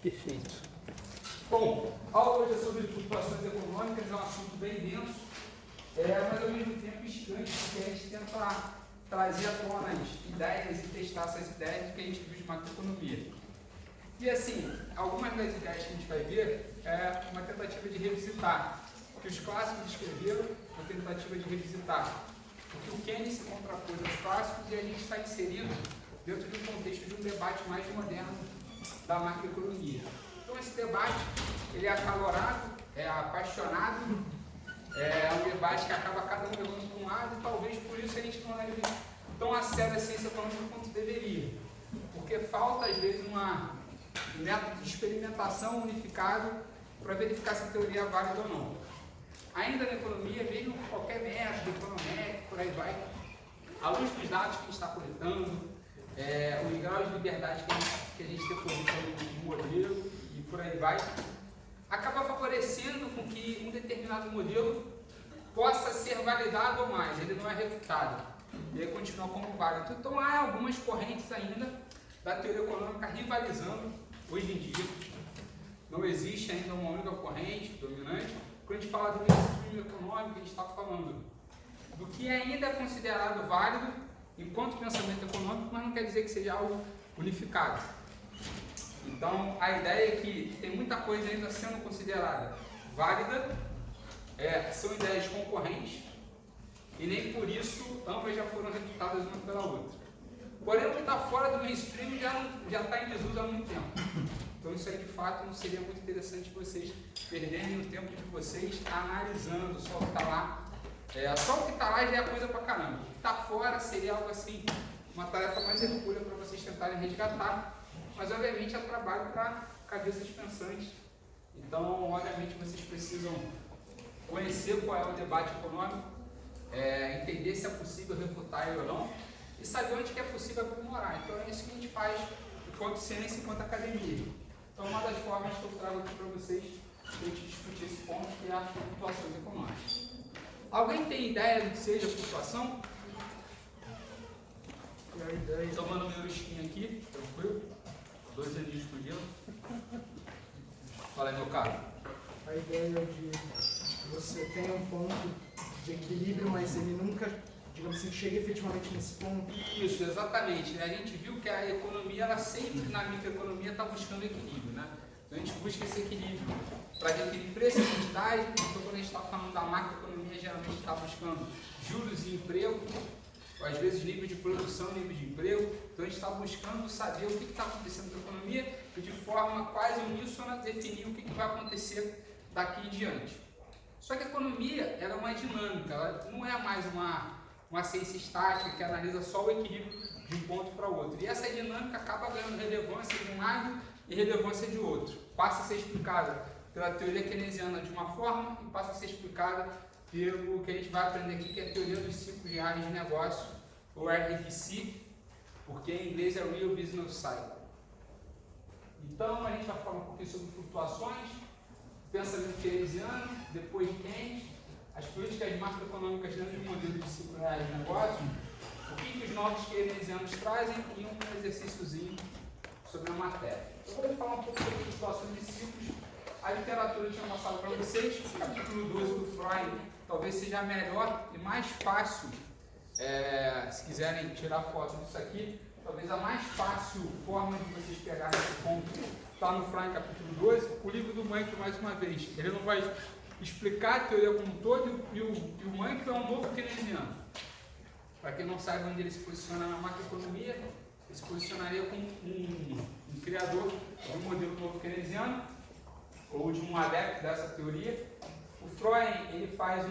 Perfeito. Bom, a aula hoje é sobre flutuações econômicas, é um assunto bem denso, mas ao mesmo tempo instigante, porque a gente tenta trazer à tona as ideias e testar essas ideias do que a gente viu de macroeconomia. E assim, algumas das ideias que a gente vai ver é uma tentativa de revisitar o que os clássicos escreveram, uma tentativa de revisitar o que o Keynes se contrapôs aos clássicos, e a gente está inserido dentro de um contexto de um debate mais moderno da macroeconomia. Então esse debate, ele é acalorado, é apaixonado, é um debate que acaba cada um levando para um lado, e talvez por isso a gente não leve tão a sério a ciência econômica quanto deveria. Porque falta às vezes um método de experimentação unificado para verificar se a teoria é válida ou não. Ainda na economia, mesmo qualquer método econométrico, por aí vai, à luz dos dados que a gente está coletando, os graus de liberdade que a gente deposita no modelo e por aí vai, acaba favorecendo com que um determinado modelo possa ser validado ou mais, ele não é refutado, ele continua como válido. Então há algumas correntes ainda da teoria econômica rivalizando hoje em dia. Não existe ainda uma única corrente dominante. Quando a gente fala do mainstream econômico, a gente está falando do que ainda é considerado válido enquanto pensamento econômico, mas não quer dizer que seja algo unificado. Então, a ideia é que tem muita coisa ainda sendo considerada válida, são ideias concorrentes, e nem por isso ambas já foram refutadas uma pela outra. Porém, o que está fora do mainstream já está em desuso há muito tempo. Então, isso aí de fato não seria muito interessante vocês perderem o tempo de vocês analisando só o que está lá. Só o que está lá já é coisa pra caramba. O que está fora seria algo assim, uma tarefa mais hercúlea para vocês tentarem resgatar, mas obviamente é trabalho para cabeças pensantes. Então, obviamente, vocês precisam conhecer qual é o debate econômico, entender se é possível refutar ele ou não, e saber onde que é possível aprimorar. Então, é isso que a gente faz enquanto ciência e enquanto academia. Então, uma das formas que eu trago aqui para vocês para a gente discutir esse ponto, que é as flutuações econômicas. Alguém tem ideia do que seja flutuação? Tomando meu listinho aqui, tranquilo? 2 aninhos por dia. Fala aí, meu caro. A ideia de você tem um ponto de equilíbrio, mas ele nunca, digamos assim, chega efetivamente nesse ponto. Isso, exatamente. A gente viu que a economia, ela sempre, na microeconomia, está buscando equilíbrio, né? Então a gente busca esse equilíbrio para definir preço e quantidade. Então quando a gente está falando da macroeconomia, geralmente está buscando juros e emprego, ou às vezes nível de produção, nível de emprego. Então a gente está buscando saber o que está acontecendo na economia e de forma quase uníssona definir o que vai acontecer daqui em diante. Só que a economia, ela é uma dinâmica, ela não é mais uma ciência estática que analisa só o equilíbrio de um ponto para o outro. E essa dinâmica acaba ganhando relevância de um lado e relevância de outro. Passa a ser explicada pela teoria keynesiana de uma forma e passa a ser explicada pelo que a gente vai aprender aqui, que é a teoria dos ciclos reais de negócio, ou RBC, porque em inglês é Real Business Cycle. Então a gente vai falar um pouquinho sobre flutuações, pensamento keynesiano, depois de Keynes, as políticas macroeconômicas dentro do modelo de ciclo reais de negócio, o que os novos keynesianos trazem e um exercíciozinho sobre a matéria. Eu vou falar um pouco sobre flutuações de ciclos. A literatura eu tinha passado para vocês, o capítulo 12 do Freud talvez seja melhor e mais fácil, se quiserem tirar foto disso aqui, talvez a mais fácil forma de vocês pegarem esse ponto está no Freud, capítulo 12. O livro do Mank, mais uma vez, ele não vai explicar a teoria como um todo, e o Mank é um novo keynesiano. Para quem não sabe onde ele se posiciona na macroeconomia, ele se posicionaria como um criador de um modelo novo keynesiano, ou de um adepto dessa teoria. O Freud, ele faz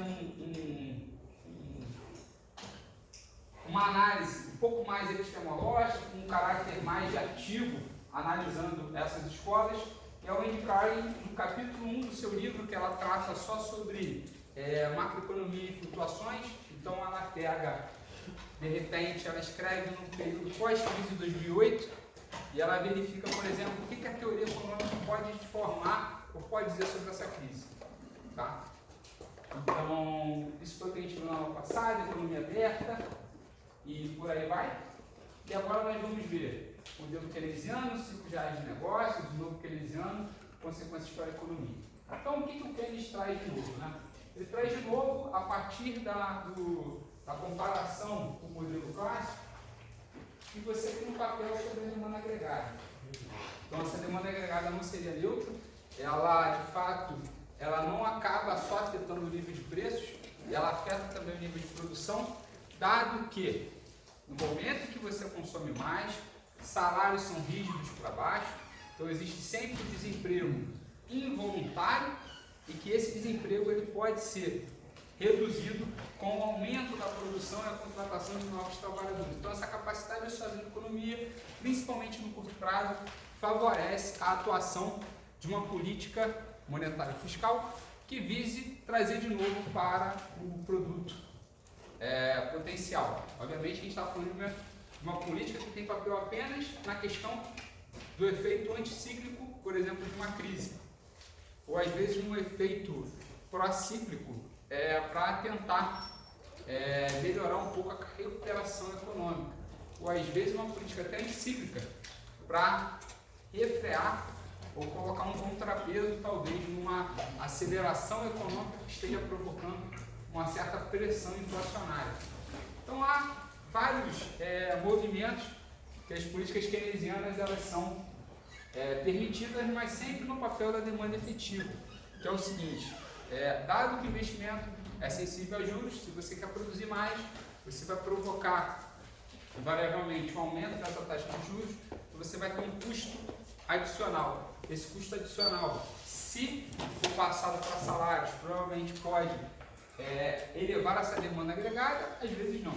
uma análise um pouco mais epistemológica, com um caráter mais ativo, analisando essas escolas. E ao indicar no capítulo 1 do seu livro, que ela trata só sobre macroeconomia e flutuações, então ela pega, de repente, ela escreve no período pós-crise de 2008, e ela verifica, por exemplo, o que a teoria econômica pode formar ou pode dizer sobre essa crise. Tá? Então, isso foi o que a gente viu na aula passada, economia aberta, e por aí vai. E agora nós vamos ver o modelo keynesiano, ciclos reais de negócios, o novo keynesiano, consequências para a economia. Então, o que o Keynes traz de novo? Né? Ele traz de novo, a partir da comparação com o modelo clássico, que você tem um papel sobre a demanda agregada. Então, essa demanda agregada não seria neutra, ela, de fato, ela não acaba só afetando o nível de preços, ela afeta também o nível de produção, dado que, no momento que você consome mais, salários são rígidos para baixo, então existe sempre desemprego involuntário e que esse desemprego ele pode ser reduzido com o aumento da produção e a contratação de novos trabalhadores. Então essa capacidade de fazer economia, principalmente no curto prazo, favorece a atuação de uma política monetária fiscal que vise trazer de novo para o produto potencial. Obviamente a gente está falando de uma política que tem papel apenas na questão do efeito anticíclico, por exemplo, de uma crise, ou às vezes um efeito procíclico para tentar melhorar um pouco a recuperação econômica, ou às vezes uma política até cíclica para refrear ou colocar um contrapeso, talvez, numa aceleração econômica que esteja provocando uma certa pressão inflacionária. Então há vários movimentos que as políticas keynesianas elas são permitidas, mas sempre no papel da demanda efetiva, que é o seguinte: dado que o investimento é sensível a juros, se você quer produzir mais, você vai provocar invariavelmente um aumento dessa taxa de juros, você vai ter um custo adicional. Esse custo adicional, se for passado para salários, provavelmente pode elevar essa demanda agregada, às vezes não.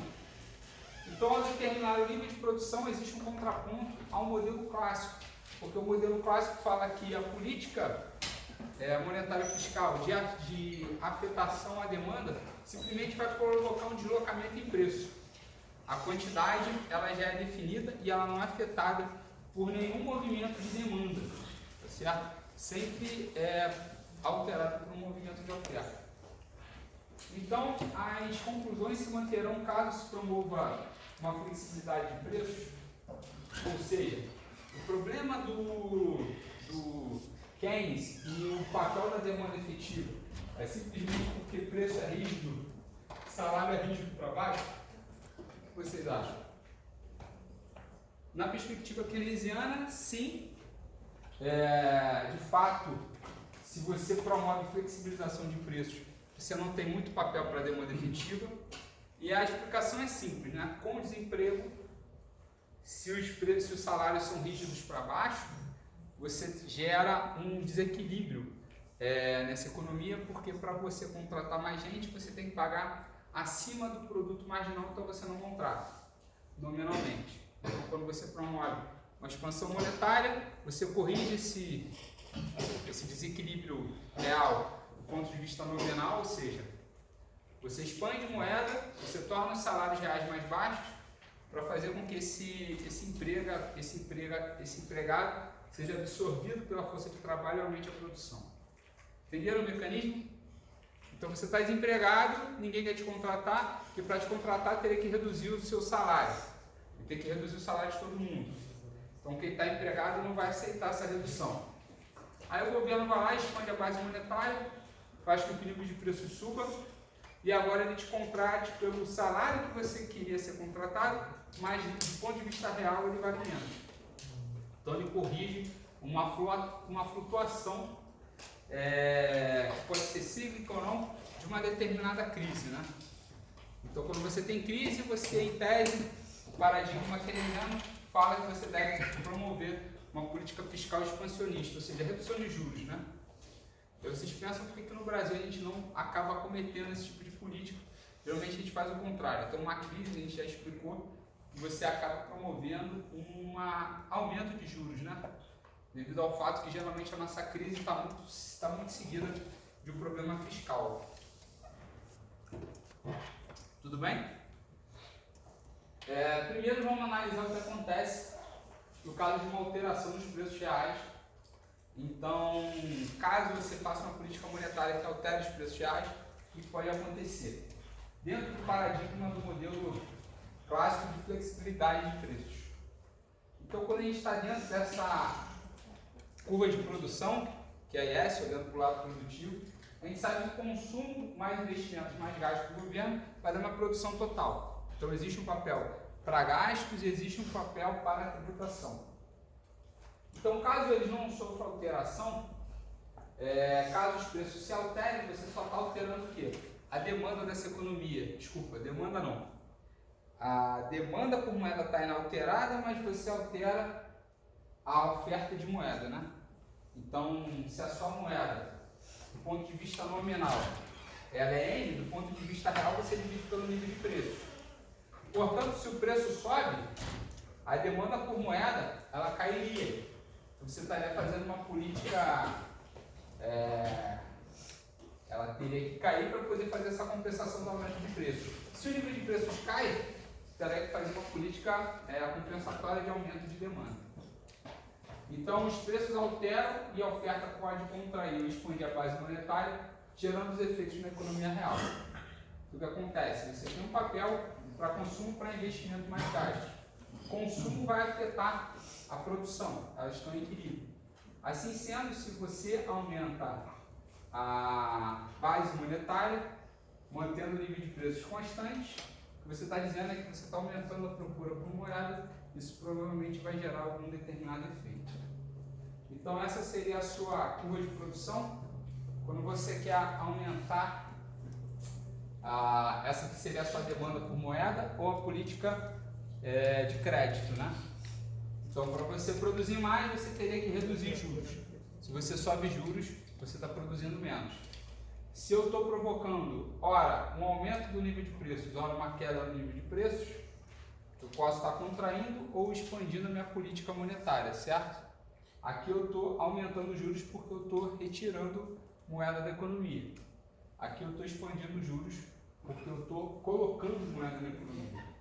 Então, ao determinar o nível de produção, existe um contraponto ao modelo clássico, porque o modelo clássico fala que a política monetária fiscal de afetação à demanda simplesmente vai provocar um deslocamento em preço. A quantidade ela já é definida e ela não é afetada por nenhum movimento de demanda, tá certo? Sempre alterada por um movimento de oferta. Então, as conclusões se manterão caso se promova uma flexibilidade de preços, ou seja, o problema do Keynes e o papel da demanda efetiva é simplesmente porque preço é rígido, salário é rígido para baixo. O que vocês acham? Na perspectiva keynesiana, sim, de fato, se você promove flexibilização de preços, você não tem muito papel para a demanda efetiva. E a explicação é simples, né? Com o desemprego, se os salários são rígidos para baixo, você gera um desequilíbrio nessa economia, porque para você contratar mais gente, você tem que pagar acima do produto marginal, então você não contrata, nominalmente. Então, quando você promove uma expansão monetária, você corrige esse desequilíbrio real do ponto de vista nominal, ou seja, você expande moeda, você torna os salários reais mais baixos para fazer com que esse empregado seja absorvido pela força de trabalho e aumente a produção. Entenderam o mecanismo? Então você está desempregado, ninguém quer te contratar, e para te contratar teria que reduzir o seu salário. E tem que reduzir o salário de todo mundo. Então quem está empregado não vai aceitar essa redução. Aí o governo vai lá, expande a base monetária, faz com que o equilíbrio de preços suba, e agora ele te contrate pelo salário que você queria ser contratado, mas do ponto de vista real ele vai ganhando. Então ele corrige uma flutuação, que pode ser cíclica ou não, de uma determinada crise, né? Então quando você tem crise, você em tese, o paradigma keynesiano fala que você deve promover uma política fiscal expansionista, ou seja, redução de juros, né? Então vocês pensam por que no Brasil a gente não acaba cometendo esse tipo de política? Geralmente a gente faz o contrário. Então uma crise, a gente já explicou, você acaba promovendo um aumento de juros, né? Devido ao fato que geralmente a nossa crise está muito seguida de um problema fiscal. Tudo bem? Primeiro vamos analisar o que acontece no caso de uma alteração dos preços reais. Então, caso você faça uma política monetária que altere os preços reais, o que pode acontecer? Dentro do paradigma do modelo clássico de flexibilidade de preços. Então, quando a gente está dentro dessa curva de produção, que é a IS, olhando para o lado produtivo, a gente sabe que consumo mais investimentos, mais gastos do governo, vai dar uma produção total. Então existe um papel para gastos e existe um papel para a tributação. Então, caso eles não sofram alteração, caso os preços se alterem, você só está alterando o quê? A demanda dessa economia. Desculpa, demanda não. A demanda por moeda está inalterada, mas você altera a oferta de moeda, né? Então, se a sua moeda, do ponto de vista nominal, ela é N, do ponto de vista real, você divide pelo nível de preço. Portanto, se o preço sobe, a demanda por moeda, ela cairia. Você estaria fazendo uma política, ela teria que cair para poder fazer essa compensação do aumento de preço. Se o nível de preços cai, você teria que fazer uma política compensatória de aumento de demanda. Então, os preços alteram e a oferta pode contrair ou expandir a base monetária, gerando os efeitos na economia real. O que acontece? Você tem um papel para consumo, para investimento mais gastos. O consumo vai afetar a produção, elas estão em equilíbrio. Assim sendo, se você aumenta a base monetária, mantendo o nível de preços constantes, o que você está dizendo é que você está aumentando a procura por moeda, isso provavelmente vai gerar algum determinado efeito. Então essa seria a sua curva de produção, quando você quer aumentar essa que seria a sua demanda por moeda ou a política de crédito, né? Então, para você produzir mais, você teria que reduzir juros. Se você sobe juros, você está produzindo menos. Se eu estou provocando, ora, um aumento do nível de preços, ora, uma queda no nível de preços, eu posso estar contraindo ou expandindo a minha política monetária, certo? Aqui eu estou aumentando os juros porque eu estou retirando moeda da economia. Aqui eu estou expandindo os juros porque eu estou colocando moeda na economia.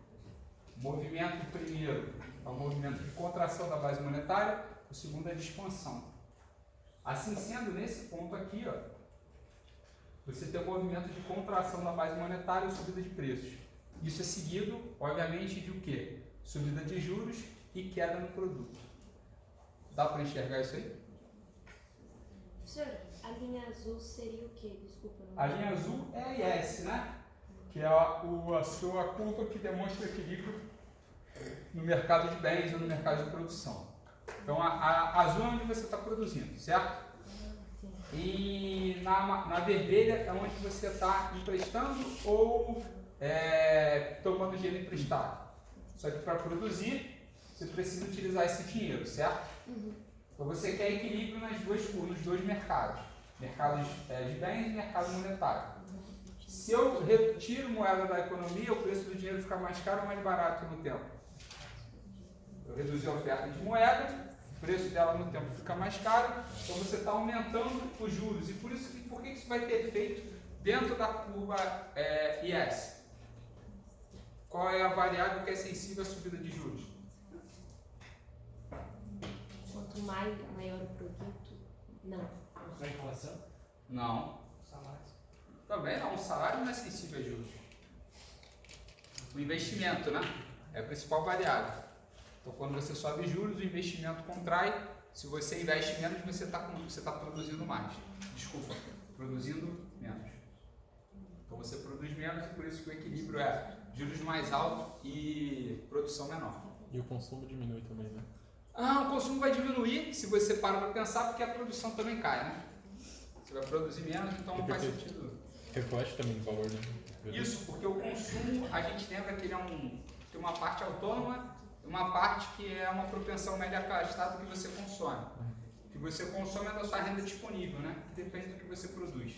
O movimento primeiro é um movimento de contração da base monetária, o segundo é de expansão. Assim sendo, nesse ponto aqui, ó, você tem um movimento de contração da base monetária e subida de preços. Isso é seguido, obviamente, de o quê? Subida de juros e queda no produto. Dá para enxergar isso aí? Professor, a linha azul seria o quê? Desculpa. Não a linha azul é a IS, né? Que é a sua curva que demonstra equilíbrio no mercado de bens ou no mercado de produção. Então, a azul é onde você está produzindo, certo? E na vermelha é onde você está emprestando ou tomando dinheiro emprestado. Só que para produzir, você precisa utilizar esse dinheiro, certo? Então você quer equilíbrio nos dois mercados. Mercados de bens e mercado monetário. Se eu retiro moeda da economia, o preço do dinheiro fica mais caro ou mais barato no tempo? Eu reduzi a oferta de moeda, o preço dela no tempo fica mais caro, então você está aumentando os juros. E por que isso vai ter efeito dentro da curva IS? Qual é a variável que é sensível à subida de juros? Quanto maior o produto, não. A inflação? Não. Salários? Também não. O salário não é sensível a juros. O investimento, né? É a principal variável. Então, quando você sobe juros, o investimento contrai. Se você investe menos, você está produzindo mais. Desculpa, produzindo menos. Então, você produz menos e por isso que o equilíbrio é juros mais alto e produção menor. E o consumo diminui também, né? O consumo vai diminuir se você para para pensar, porque a produção também cai, né? Você vai produzir menos, então não faz sentido. Reflete também o valor, né? Isso, porque o consumo, a gente lembra que ele tem uma parte autônoma e uma parte que é uma propensão média castada que você consome. O que você consome é da sua renda disponível, né? Que depende do que você produz.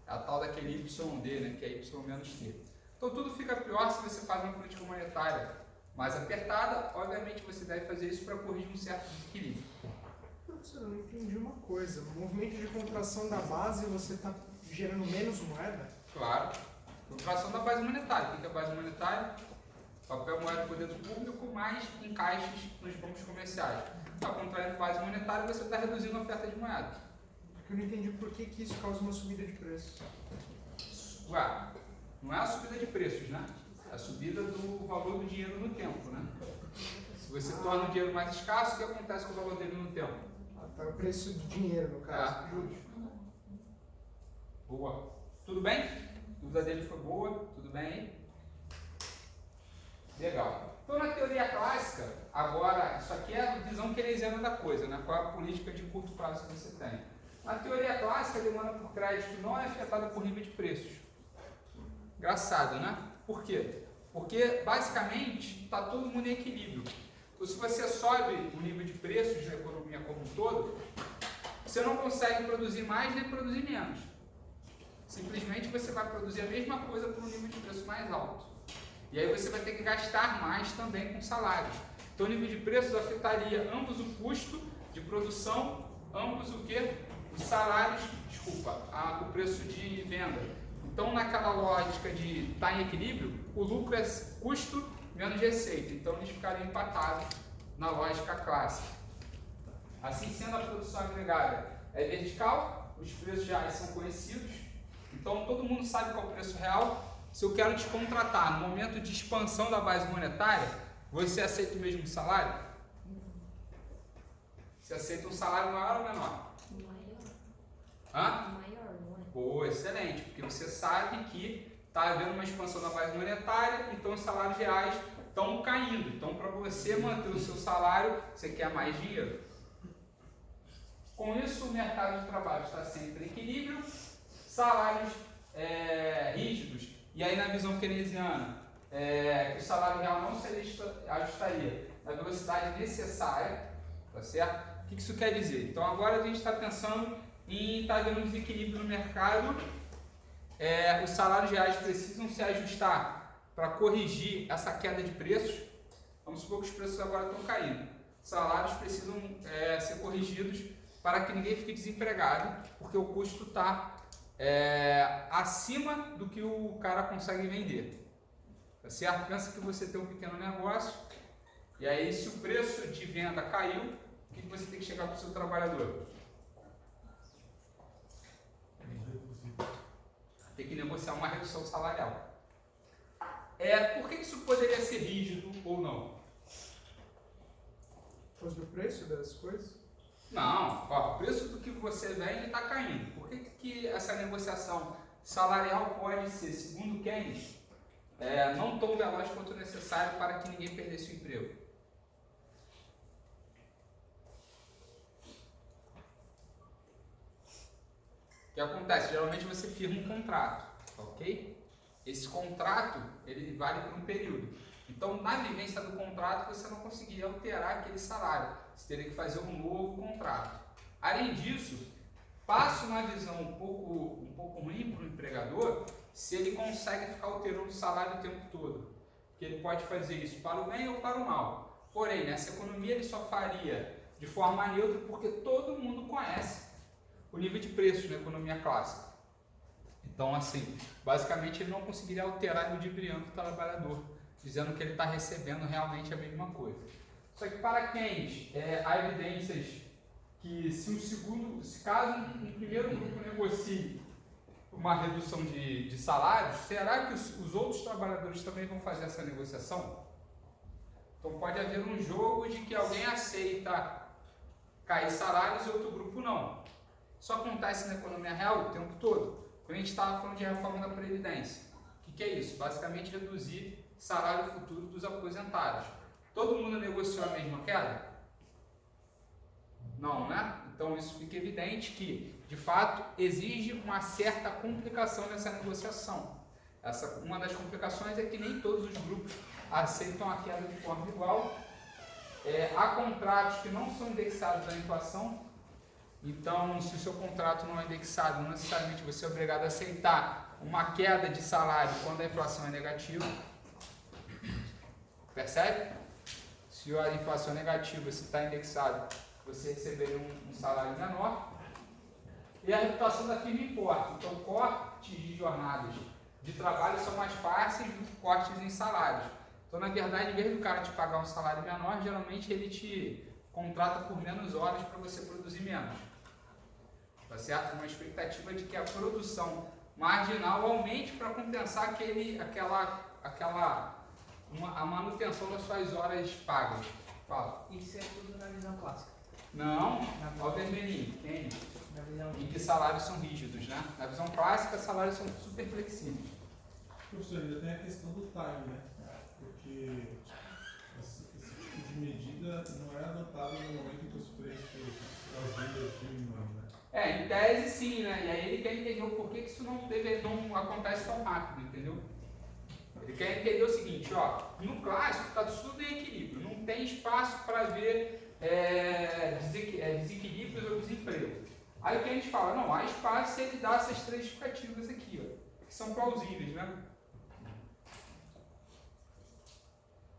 É a tal daquele YD, né? Que é Y menos T. Então tudo fica pior se você faz uma política monetária mais apertada. Obviamente você deve fazer isso para corrigir um certo desequilíbrio. Professor, eu não entendi uma coisa. No movimento de contração da base, você está gerando menos moeda? Claro. Contração da base monetária. O que é a base monetária? Papel, moeda, poder do público, mais encaixes nos bancos comerciais. Está contraindo base monetária, você está reduzindo a oferta de moeda. Porque eu não entendi por que isso causa uma subida de preço. Ué, não é a subida de preços, né? É a subida do valor do dinheiro no tempo, né? Se você torna o dinheiro mais escasso, o que acontece com o valor dele no tempo? Tá o preço do dinheiro, no caso. Juros. Boa. Tudo bem? A dúvida dele foi boa. Tudo bem aí? Legal. Então, na teoria clássica, agora, isso aqui é a visão keynesiana da coisa, né? Qual é a política de curto prazo que você tem? Na teoria clássica, a demanda por crédito não é afetada por nível de preços. Engraçado, né? Por quê? Porque, basicamente, está todo mundo em equilíbrio. Então, se você sobe o nível de preços na economia como um todo, você não consegue produzir mais nem produzir menos. Simplesmente você vai produzir a mesma coisa por um nível de preço mais alto. E aí você vai ter que gastar mais também com salários. Então o nível de preços afetaria ambos o custo de produção, ambos o quê? Os salários, o preço de venda. Então naquela lógica de estar em equilíbrio, o lucro é custo menos receita. Então eles ficariam empatados na lógica clássica. Assim sendo, a produção agregada é vertical, os preços já são conhecidos. Então todo mundo sabe qual é o preço real. Se eu quero te contratar no momento de expansão da base monetária, você aceita o mesmo salário? Você aceita um salário maior ou menor? Maior. Hã? Maior, não é? Boa, excelente, porque você sabe que está havendo uma expansão da base monetária, então os salários reais estão caindo. Então, para você manter o seu salário, você quer mais dinheiro. Com isso, o mercado de trabalho está sempre em equilíbrio, salários rígidos. E aí, na visão keynesiana, o salário real não se ajustaria na velocidade necessária, tá certo? O que isso quer dizer? Então, agora a gente está pensando em estar vendo um desequilíbrio no mercado. Os salários reais precisam se ajustar para corrigir essa queda de preços. Vamos supor que os preços agora estão caindo. Salários precisam ser corrigidos para que ninguém fique desempregado, porque o custo está acima do que o cara consegue vender, tá certo? Pensa que você tem um pequeno negócio e aí se o preço de venda caiu, o que você tem que chegar para o seu trabalhador? Tem que negociar uma redução salarial. Por que isso poderia ser rígido ou não? Por causa do preço das coisas? Não, o preço do que você vende está caindo. Por que essa negociação salarial pode ser, segundo Keynes, não tão veloz quanto necessário para que ninguém perdesse o emprego? O que acontece? Geralmente você firma um contrato, ok? Esse contrato, ele vale por um período. Então, na vivência do contrato, você não conseguiria alterar aquele salário. Você teria que fazer um novo contrato. Além disso, passa uma visão um pouco ruim para o empregador se ele consegue ficar alterando o salário o tempo todo. Porque ele pode fazer isso para o bem ou para o mal. Porém, nessa economia ele só faria de forma neutra porque todo mundo conhece o nível de preços na economia clássica. Então, assim, basicamente ele não conseguiria alterar ludibriando o trabalhador, dizendo que ele está recebendo realmente a mesma coisa. Só que para Keynes, há evidências que se caso um primeiro grupo negocie uma redução de salários, será que os outros trabalhadores também vão fazer essa negociação? Então pode haver um jogo de que alguém aceita cair salários e outro grupo não. Isso acontece na economia real o tempo todo. Quando a gente estava falando de reforma da Previdência, o que é isso? Basicamente reduzir salário futuro dos aposentados. Todo mundo negociou a mesma queda? Não, né? Então isso fica evidente que, de fato, exige uma certa complicação nessa negociação. Uma das complicações é que nem todos os grupos aceitam a queda de forma igual. Há contratos que não são indexados à inflação. Então, se o seu contrato não é indexado, não necessariamente você é obrigado a aceitar uma queda de salário quando a inflação é negativa. Percebe? Se a inflação é negativa, se está indexado, você receberia um salário menor. E a reputação da firma importa. Então, cortes de jornadas de trabalho são mais fáceis do que cortes em salários. Então, na verdade, em vez do cara te pagar um salário menor, geralmente ele te contrata por menos horas para você produzir menos. Tá certo? Uma expectativa de que a produção marginal aumente para compensar a manutenção das suas horas pagas. Fala. Isso é tudo na visão clássica. Não, olha o vermelhinho, tem. Em que salários são rígidos, né? Na visão clássica, salários são super flexíveis. Professor, ainda tem a questão do time, né? Porque esse tipo de medida não é adotado no momento em que os preços das vendas diminuem, né? Em tese sim, né? E aí ele quer entender o porquê que isso não acontece tão rápido, entendeu? Ele quer entender o seguinte, ó, no clássico está tudo em equilíbrio, não tem espaço para ver desequilíbrios ou desemprego. Aí o que a gente fala? Não, há espaço se ele dá essas três justificativas aqui, ó, que são plausíveis, né?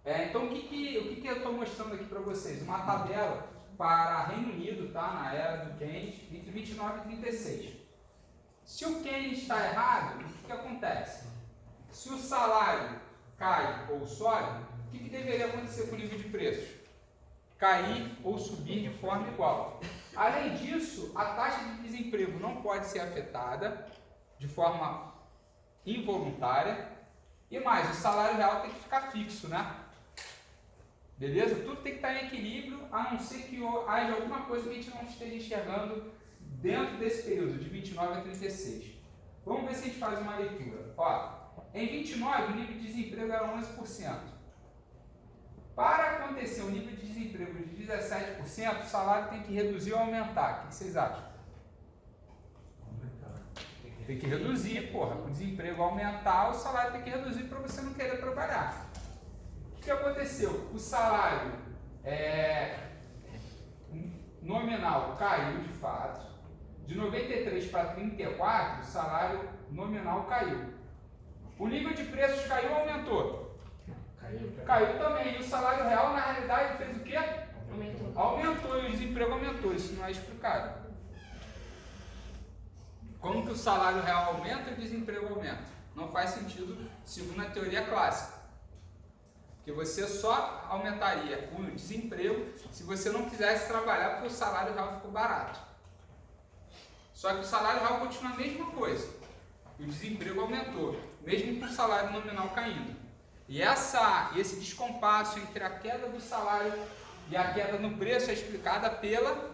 Então o que eu estou mostrando aqui para vocês? Uma tabela para Reino Unido, tá? Na era do Keynes, entre 29 e 36. Se o Keynes está errado, o que acontece? Se o salário cai ou sobe, o que deveria acontecer com o nível de preços? Cair ou subir de forma igual. Além disso, a taxa de desemprego não pode ser afetada de forma involuntária. E mais, o salário real tem que ficar fixo, né? Beleza? Tudo tem que estar em equilíbrio, a não ser que haja alguma coisa que a gente não esteja enxergando dentro desse período, de 29 a 36. Vamos ver se a gente faz uma leitura. Ó, em 29, o nível de desemprego era 11%. Para acontecer um nível de desemprego de 17%, o salário tem que reduzir ou aumentar. O que vocês acham? Tem que reduzir, porra. Para o desemprego aumentar, o salário tem que reduzir para você não querer trabalhar. O que aconteceu? O salário nominal caiu de fato. De 93 para 34, o salário nominal caiu. O nível de preços caiu ou aumentou? Caiu também. E o salário real, na realidade, fez o quê? Aumentou. E o desemprego aumentou. Isso não é explicado. Como que o salário real aumenta e o desemprego aumenta? Não faz sentido segundo a teoria clássica. Porque você só aumentaria o desemprego se você não quisesse trabalhar porque o salário real ficou barato. Só que o salário real continua a mesma coisa. E o desemprego aumentou, mesmo com o salário nominal caindo. E esse descompasso entre a queda do salário e a queda no preço é explicada pela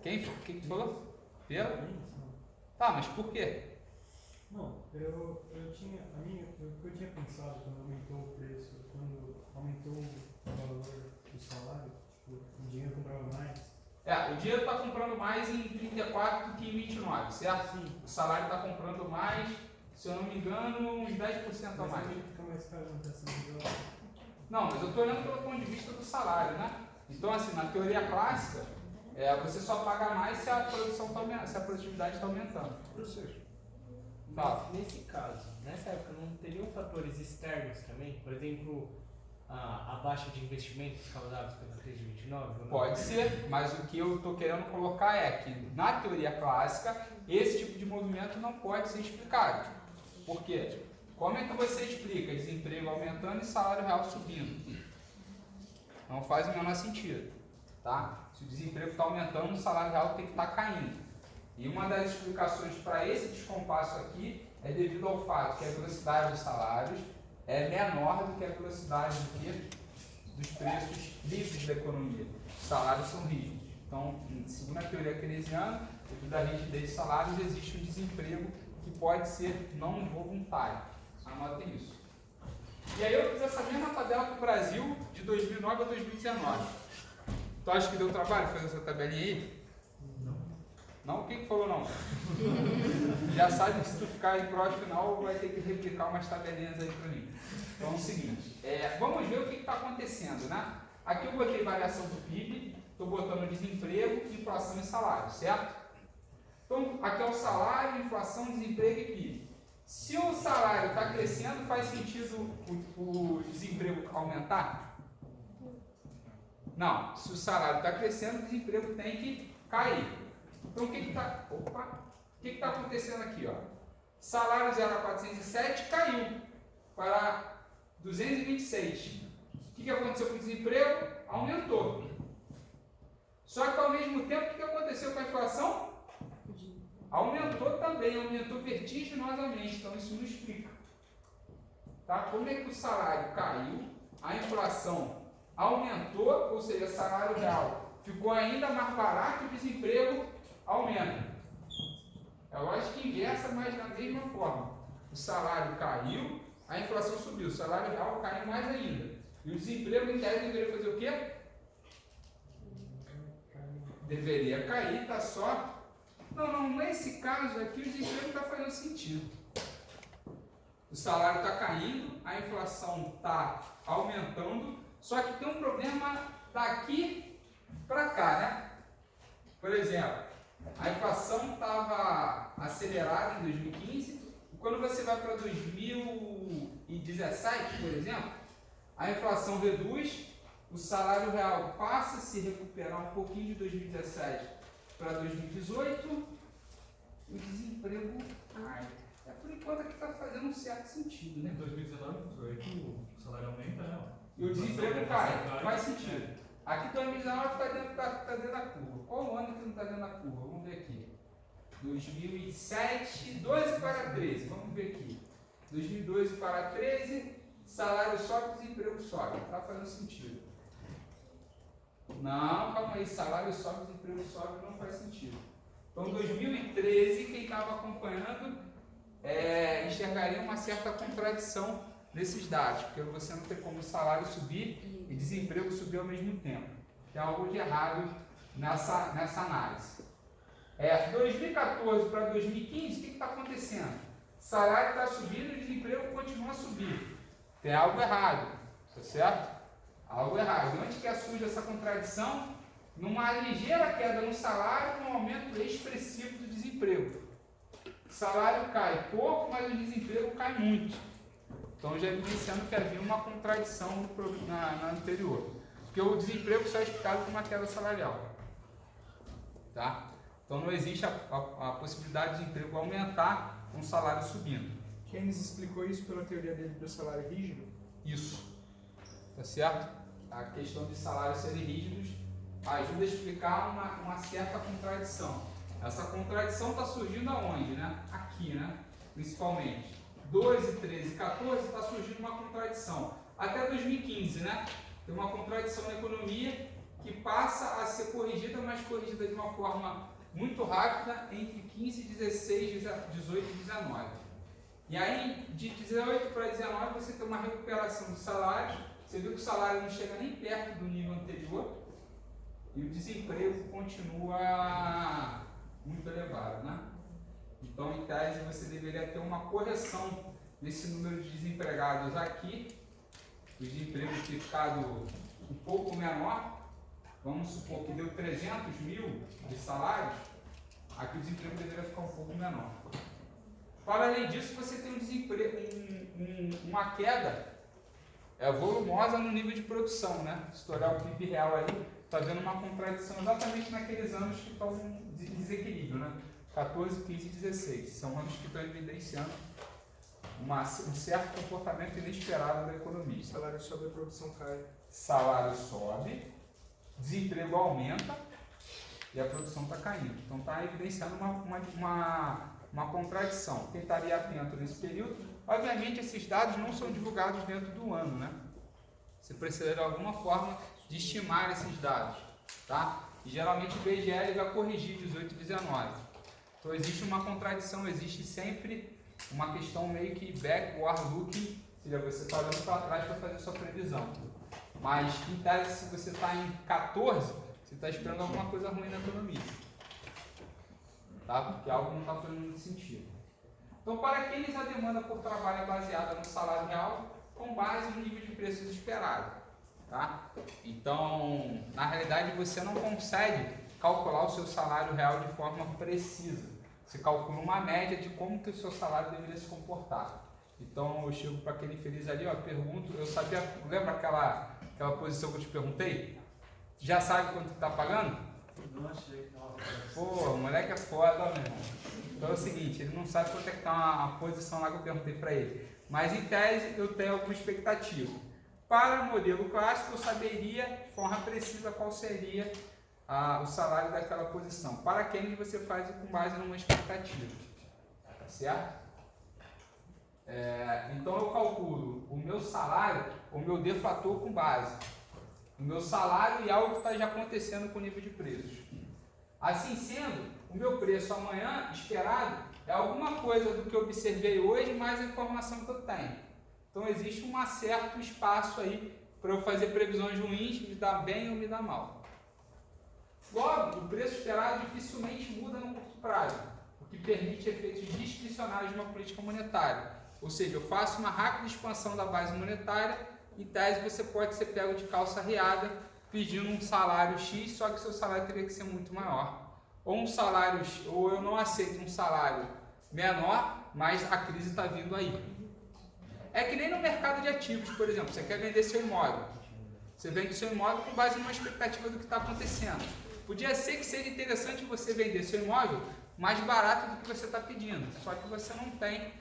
quem falou? Pela? Tá, mas por quê? Não, eu tinha pensado quando aumentou o preço, quando aumentou o valor do salário, tipo, o dinheiro comprava mais. O dinheiro está comprando mais em 34 do que em 29, certo? Sim. O salário está comprando mais, se eu não me engano, uns 10% a mais. Mas fica mais caro na taxa. Não, mas eu estou olhando pelo ponto de vista do salário, né? Então, assim, na teoria clássica, você só paga mais se a produtividade está aumentando. Professor, Tá. nesse caso, nessa época não teriam fatores externos também? Por exemplo, a baixa de investimentos causados pela crise de 29? Pode ser, mas o que eu estou querendo colocar é que, na teoria clássica, esse tipo de movimento não pode ser explicado. Por quê? Como é que você explica desemprego aumentando e salário real subindo? Não faz o menor sentido. Tá? Se o desemprego está aumentando, o salário real tem que estar caindo. E uma das explicações para esse descompasso aqui é devido ao fato que a velocidade dos salários é menor do que a velocidade dos preços livres da economia. Os salários são rígidos. Então, segundo a teoria keynesiana, devido à rigidez de salários, existe um desemprego que pode ser não voluntário. Anotem isso. E aí eu fiz essa mesma tabela para o Brasil de 2009 a 2019. Tu acha que deu trabalho fazer essa tabelinha aí? Não? Quem que falou não? Já sabe que se tu ficar aí pro final, vai ter que replicar umas tabelinhas aí para mim. Então é o seguinte, vamos ver o que está acontecendo, né? Aqui eu botei variação do PIB, estou botando desemprego, inflação e salário, certo? Então aqui é o salário, inflação, desemprego e PIB. Se o salário está crescendo, faz sentido o desemprego aumentar? Não, se o salário está crescendo, o desemprego tem que cair. Então o que está acontecendo aqui? Ó? Salário 0 a 407 caiu para 226. O que aconteceu com o desemprego? Aumentou. Só que ao mesmo tempo, o que aconteceu com a inflação? Aumentou também, aumentou vertiginosamente. Então isso não explica. tá? Como é que o salário caiu, a inflação aumentou, ou seja, o salário real ficou ainda mais barato e o desemprego aumenta. É lógica inversa, mas da mesma forma. O salário caiu, a inflação subiu, o salário real caiu mais ainda. E o desemprego, em tese, deveria fazer o quê? Deveria cair, tá só... Não, nesse caso aqui o desemprego está fazendo sentido. O salário está caindo, a inflação está aumentando, só que tem um problema daqui para cá, né? Por exemplo, a inflação estava acelerada em 2015, e quando você vai para 2017, por exemplo, a inflação reduz, o salário real passa a se recuperar um pouquinho de 2017 para 2018, o desemprego cai. É por enquanto que está fazendo um certo sentido, né? Em 2019, 2018, o salário aumenta, né? E o desemprego cai, faz sentido. Aqui 2019 está dentro da curva. Qual o ano que não está dentro da curva? Vamos ver aqui. 2007, 12 para 13, vamos ver aqui. 2012 para 13, salário sobe, desemprego sobe. Está fazendo sentido. Não, calma aí, salário sobe, desemprego sobe, não faz sentido. Então, 2013, quem estava acompanhando enxergaria uma certa contradição nesses dados, porque você não tem como o salário subir e desemprego subir ao mesmo tempo. Tem algo de errado nessa análise. 2014 para 2015, o que está acontecendo? Salário está subindo e desemprego continua a subir. Tem algo errado, tá certo? Algo errado. E onde que surge essa contradição? Numa ligeira queda no salário com um aumento expressivo do desemprego. O salário cai pouco, mas o desemprego cai muito. Então já evidenciando que havia uma contradição na anterior. Porque o desemprego só é explicado por uma queda salarial. Tá? Então não existe a possibilidade de desemprego aumentar com o salário subindo. Keynes explicou isso pela teoria dele do salário rígido? Isso. Tá certo? A questão de salários serem rígidos ajuda a explicar uma certa contradição. Essa contradição está surgindo aonde, né? Aqui, né? Principalmente. 12, 13, 14 está surgindo uma contradição. Até 2015, né? Tem uma contradição na economia que passa a ser corrigida, mas corrigida de uma forma muito rápida entre 15, 16, 18 e 19. E aí, de 18 para 19, você tem uma recuperação de salários. Você viu que o salário não chega nem perto do nível anterior e o desemprego continua muito elevado, né? Então, em tese, você deveria ter uma correção nesse número de desempregados aqui, o desemprego ter ficado um pouco menor. Vamos supor que deu 300 mil de salários, aqui o desemprego deveria ficar um pouco menor. Para além disso, você tem um desemprego, uma queda volumosa no nível de produção, né? Se olhar o PIB real ali, está vendo uma contradição exatamente naqueles anos que estão em desequilíbrio, né? 14, 15 e 16. São anos que estão evidenciando um certo comportamento inesperado da economia. O salário sobe, a produção cai. Salário sobe, desemprego aumenta e a produção está caindo. Então está evidenciando uma contradição. Quem estaria atento nesse período, obviamente esses dados não são divulgados dentro do ano, né? Você precisa de alguma forma de estimar esses dados, tá? E geralmente o IBGE ele vai corrigir 18 e 19. Então existe uma contradição, existe sempre uma questão meio que backward looking, ou seja, você está olhando para trás para fazer sua previsão. Mas em tese, se você está em 14, você está esperando alguma coisa ruim na economia. Tá? Porque algo não está fazendo muito sentido. Então, para aqueles, a demanda por trabalho é baseada no salário real com base no nível de preços esperado. Tá? Então, na realidade, você não consegue calcular o seu salário real de forma precisa. Você calcula uma média de como que o seu salário deveria se comportar. Então, eu chego para aquele infeliz ali, ó, pergunto, eu sabia, lembra aquela posição que eu te perguntei? Já sabe quanto está pagando? Não achei que estava. Pô, o moleque é foda, meu irmão. Então é o seguinte, ele não sabe quanto é que está a posição lá que eu perguntei para ele. Mas em tese eu tenho alguma expectativa. Para o modelo clássico eu saberia de forma precisa qual seria o salário daquela posição. Para Keynes você faz com base numa expectativa. Tá certo? Então eu calculo o meu salário, o meu deflator com base no meu salário e algo que está já acontecendo com o nível de preços. Assim sendo, o meu preço amanhã esperado é alguma coisa do que eu observei hoje mais a informação que eu tenho. Então existe um certo espaço aí para eu fazer previsões ruins, me dar bem ou me dar mal. Logo, o preço esperado dificilmente muda no curto prazo, o que permite efeitos discricionários de uma política monetária. Ou seja, eu faço uma rápida expansão da base monetária, em tese você pode ser pego de calça riada pedindo um salário X, só que seu salário teria que ser muito maior. Ou eu não aceito um salário menor, mas a crise está vindo aí. É que nem no mercado de ativos, por exemplo, você quer vender seu imóvel. Você vende seu imóvel com base numa expectativa do que está acontecendo. Podia ser que seja interessante você vender seu imóvel mais barato do que você está pedindo, só que você não tem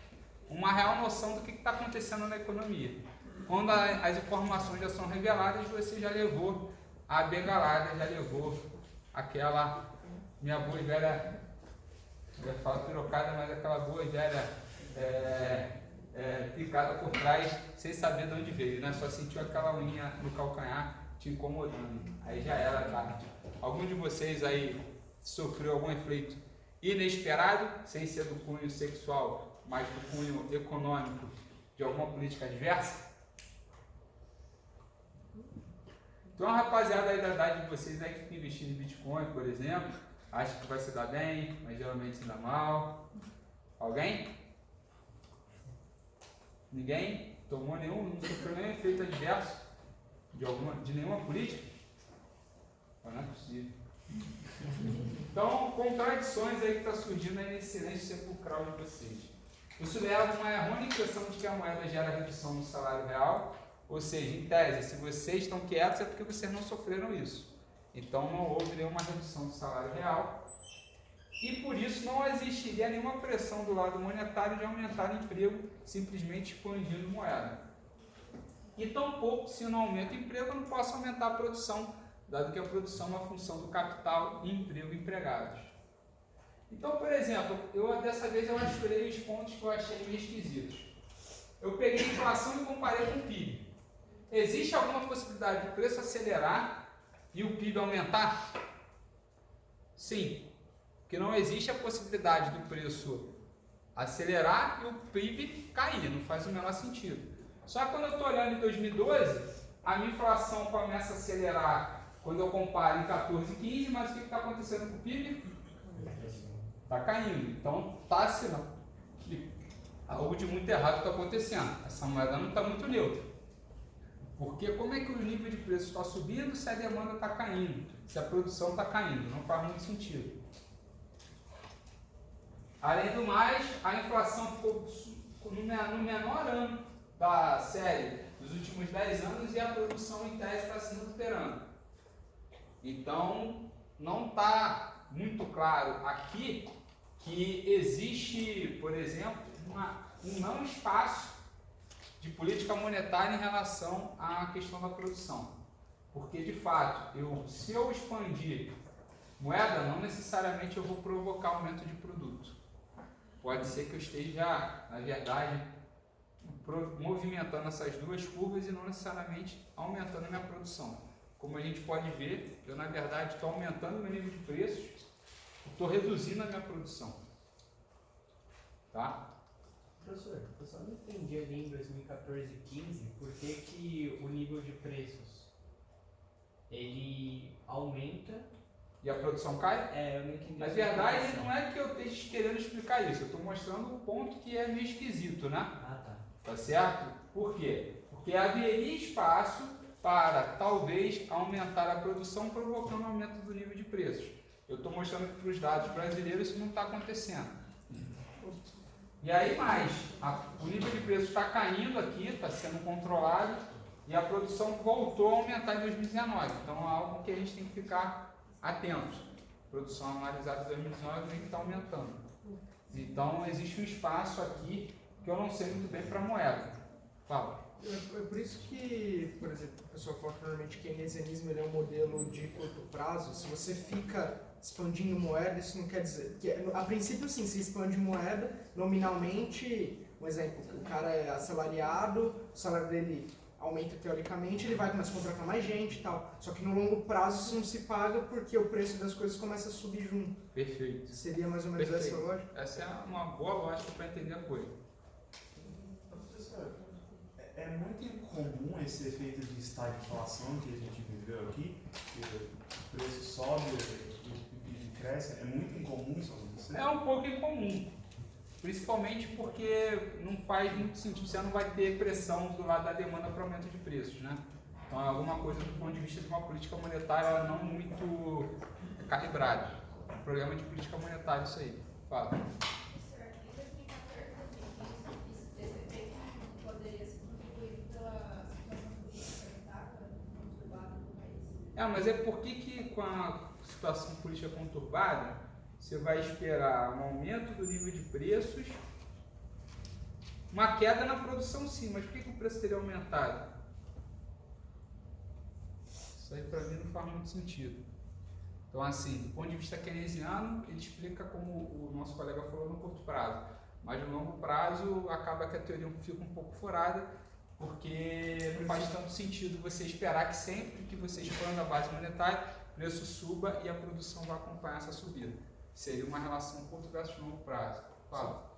uma real noção do que está acontecendo na economia. Quando as informações já são reveladas, você já levou a bengalada, já levou aquela minha boa e velha, eu ia falar pirocada, mas aquela boa e velha picada por trás, sem saber de onde veio, né? Só sentiu aquela unha no calcanhar te incomodando. Aí já era tarde. Algum de vocês aí sofreu algum efeito inesperado, sem ser do cunho sexual, mas do cunho econômico, de alguma política adversa? Então, a rapaziada aí da idade de vocês aí que fica investindo em Bitcoin, por exemplo, acha que vai se dar bem, mas geralmente se dá mal. Alguém? Ninguém? Tomou nenhum, não sofreu nenhum efeito adverso de nenhuma política? Não é possível. Então, contradições aí que está surgindo aí nesse silêncio sepulcral de vocês. Isso leva a uma errônea impressão de que a moeda gera redução no salário real, ou seja, em tese, se vocês estão quietos é porque vocês não sofreram isso. Então não houve nenhuma redução do salário real e por isso não existiria nenhuma pressão do lado monetário de aumentar o emprego simplesmente expandindo moeda. E tampouco, se não aumenta o emprego, eu não posso aumentar a produção, dado que a produção é uma função do capital e emprego empregados. Então, por exemplo, dessa vez eu misturei os pontos que eu achei meio esquisitos. Eu peguei a inflação e comparei com o PIB. Existe alguma possibilidade do preço acelerar e o PIB aumentar? Sim, porque não existe a possibilidade do preço acelerar e o PIB cair, não faz o menor sentido. Só que quando eu estou olhando em 2012, a minha inflação começa a acelerar quando eu comparo em 14 e 15, mas o que está acontecendo com o PIB? Está caindo, então está assinando. Algo de muito errado está acontecendo, essa moeda não está muito neutra. Porque como é que o nível de preço está subindo se a demanda está caindo, se a produção está caindo? Não faz muito sentido. Além do mais, a inflação ficou no menor ano da série dos últimos 10 anos e a produção em tese está se recuperando. Então, não está muito claro aqui que existe, por exemplo, um não espaço de política monetária em relação à questão da produção. Porque, de fato, se eu expandir moeda, não necessariamente eu vou provocar aumento de produto. Pode ser que eu esteja, na verdade, movimentando essas duas curvas e não necessariamente aumentando a minha produção. Como a gente pode ver, eu, na verdade, estou aumentando o meu nível de preços, estou reduzindo a minha produção. Tá? Professor, eu só não entendi ali em 2014 e 2015 por que o nível de preços ele aumenta e a produção cai? Eu não entendi. Na verdade, não é que eu esteja querendo explicar isso, eu estou mostrando um ponto que é meio esquisito, né? Ah, tá. Tá certo? Por quê? Porque haveria espaço para, talvez, aumentar a produção, provocando aumento do nível de preços. Eu estou mostrando que para os dados brasileiros isso não está acontecendo. E aí mais, o nível de preço está caindo aqui, está sendo controlado, e a produção voltou a aumentar em 2019. Então é algo que a gente tem que ficar atento. A produção analisada em 2019 tem que estar aumentando. Então existe um espaço aqui que eu não sei muito bem para a moeda. Fala. É por isso que, por exemplo, a pessoa fala que normalmente keynesianismo ele é um modelo de curto prazo. Se você fica expandindo moeda, isso não quer dizer que, a princípio sim, se expande moeda, nominalmente Um exemplo, o cara é assalariado, o salário dele aumenta teoricamente, ele vai começar a contratar mais gente e tal. Só que no longo prazo isso não se paga porque o preço das coisas começa a subir junto. Perfeito. Seria mais ou menos Perfeito. essa lógica? Essa é uma boa lógica para entender a coisa. Professor, é muito incomum esse efeito de estagflação que a gente viveu aqui, que o preço sobe e cresce, é muito incomum isso acontecer? É um pouco incomum, principalmente porque não faz muito sentido, você não vai ter pressão do lado da demanda para aumento de preços, né? Então é alguma coisa do ponto de vista de uma política monetária não muito calibrada. Um programa de política monetária, isso aí. Fala. Mas é porque com a situação política conturbada, você vai esperar um aumento do nível de preços, uma queda na produção sim, mas por que o preço teria aumentado? Isso aí para mim não faz muito sentido. Então assim, do ponto de vista keynesiano, ele explica como o nosso colega falou no curto prazo, mas no longo prazo acaba que a teoria fica um pouco furada, porque não faz tanto sentido você esperar que sempre que você expanda a base monetária, o preço suba e a produção vai acompanhar essa subida. Seria uma relação curto versus longo prazo. Fala.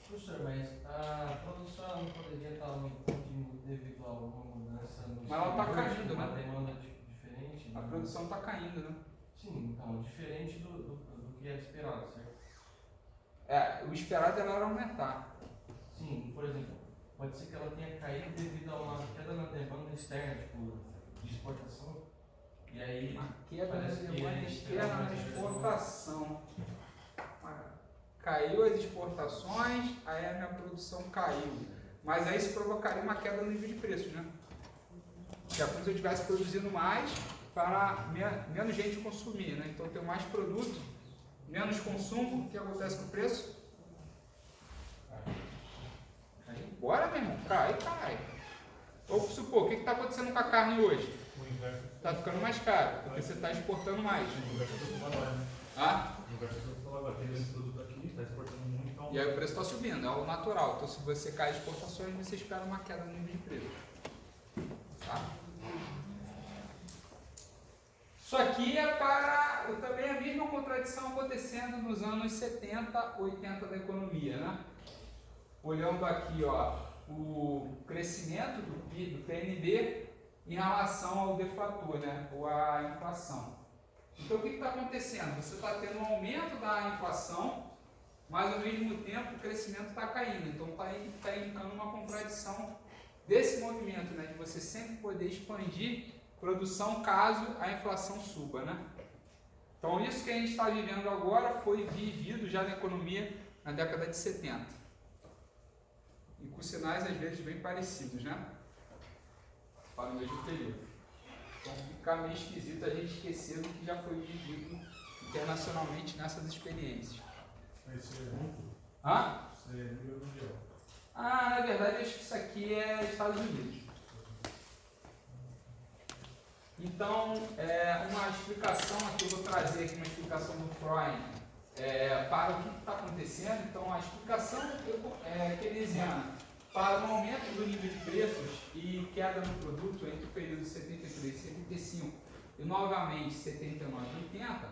Professor, mas a produção não poderia estar aumentando devido a alguma mudança no Mas ela está caindo, uma né? demanda diferente? A produção está caindo, né? Sim, então, diferente do que era esperado, certo? O esperado era aumentar. Sim, por exemplo, pode ser que ela tenha caído devido a uma queda na demanda externa, tipo, de exportação. E aí, Uma queda na parece que demanda eles externa na têm uma exportação. Caiu as exportações, aí a minha produção caiu. Mas aí isso provocaria uma queda no nível de preços, né? Se a coisa estivesse produzindo mais para menos gente consumir, né? Então tem mais produto, menos consumo, o que acontece com o preço? Cai. Bora, meu irmão, cai. Vamos supor, o que está acontecendo com a carne hoje? O inverso. Está ficando mais caro, porque você está exportando mais. O inverso do valor, né? Ah? O inverso do valor, tem esse produto aqui, está exportando muito, então... E aí o preço está subindo, é o natural. Então se você cai as exportações, você espera uma queda no nível de preço. Tá? Isso aqui é para também a mesma contradição acontecendo nos anos 70, 80 da economia, né? Olhando aqui, ó, o crescimento do PIB, do PNB, em relação ao deflator, né? Ou à inflação. Então o que está acontecendo? Você está tendo um aumento da inflação, mas ao mesmo tempo o crescimento está caindo. Então está indicando uma contradição desse movimento, né? De você sempre poder expandir produção caso a inflação suba, né? Então isso que a gente está vivendo agora foi vivido já na economia na década de 70. E com sinais às vezes bem parecidos, né? Para o mesmo período. Então fica meio esquisito a gente esquecer do que já foi vivido internacionalmente nessas experiências. Esse é Hã? nível mundial. Na verdade acho que isso aqui é Estados Unidos. Então, uma explicação aqui, eu vou trazer aqui uma explicação do Freud para o que está acontecendo. Então, a explicação keynesiana para o aumento do nível de preços e queda no produto entre o período de 73 e 75 e novamente 79 e 80,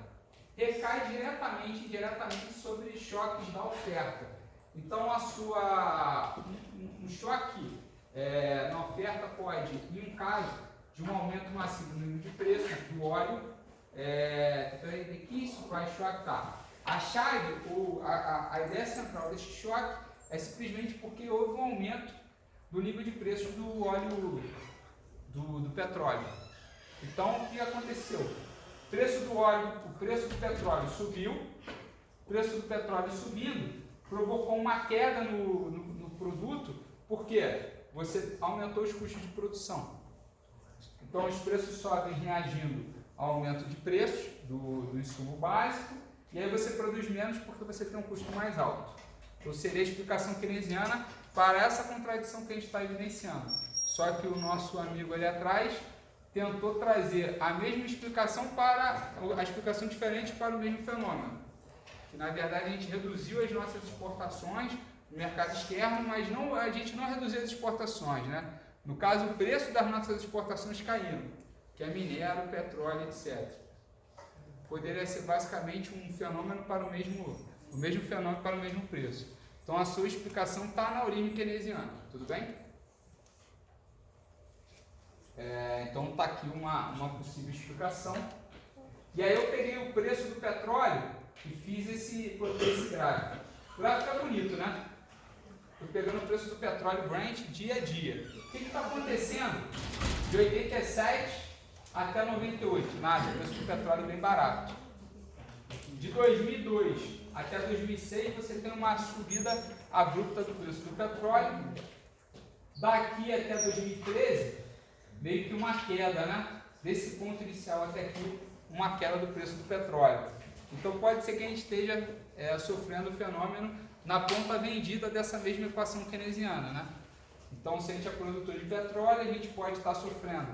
recai diretamente e indiretamente sobre choques da oferta. Então, um choque na oferta pode, em um caso de um aumento massivo no nível de preço do óleo, que isso vai chocar. A chave, a ideia central deste choque é simplesmente porque houve um aumento do nível de preço do óleo, do petróleo. Então, o que aconteceu? O preço do petróleo subiu, o preço do petróleo subindo provocou uma queda no produto, porque você aumentou os custos de produção. Então, os preços sobem reagindo ao aumento de preços do insumo básico, e aí você produz menos porque você tem um custo mais alto. Então, seria a explicação keynesiana para essa contradição que a gente está evidenciando. Só que o nosso amigo ali atrás tentou trazer a mesma explicação a explicação diferente para o mesmo fenômeno. Que, na verdade, a gente reduziu as nossas exportações, no mercado externo, mas a gente não reduziu as exportações, né? No caso, o preço das nossas exportações caiu, que é minério, petróleo, etc. Poderia ser basicamente um fenômeno para o mesmo fenômeno para o mesmo preço. Então a sua explicação está na origem keynesiana, tudo bem? Então está aqui uma possível explicação. E aí eu peguei o preço do petróleo e fiz esse gráfico. O gráfico é bonito, né? Estou pegando o preço do petróleo Brent dia a dia. O que está acontecendo? De 87 até 98, nada, o preço do petróleo é bem barato. De 2002 até 2006 você tem uma subida abrupta do preço do petróleo. Daqui até 2013, meio que uma queda, né? Desse ponto inicial até aqui, uma queda do preço do petróleo. Então pode ser que a gente esteja sofrendo o fenômeno na ponta vendida dessa mesma equação keynesiana, né? Então, se a gente é produtor de petróleo, a gente pode estar sofrendo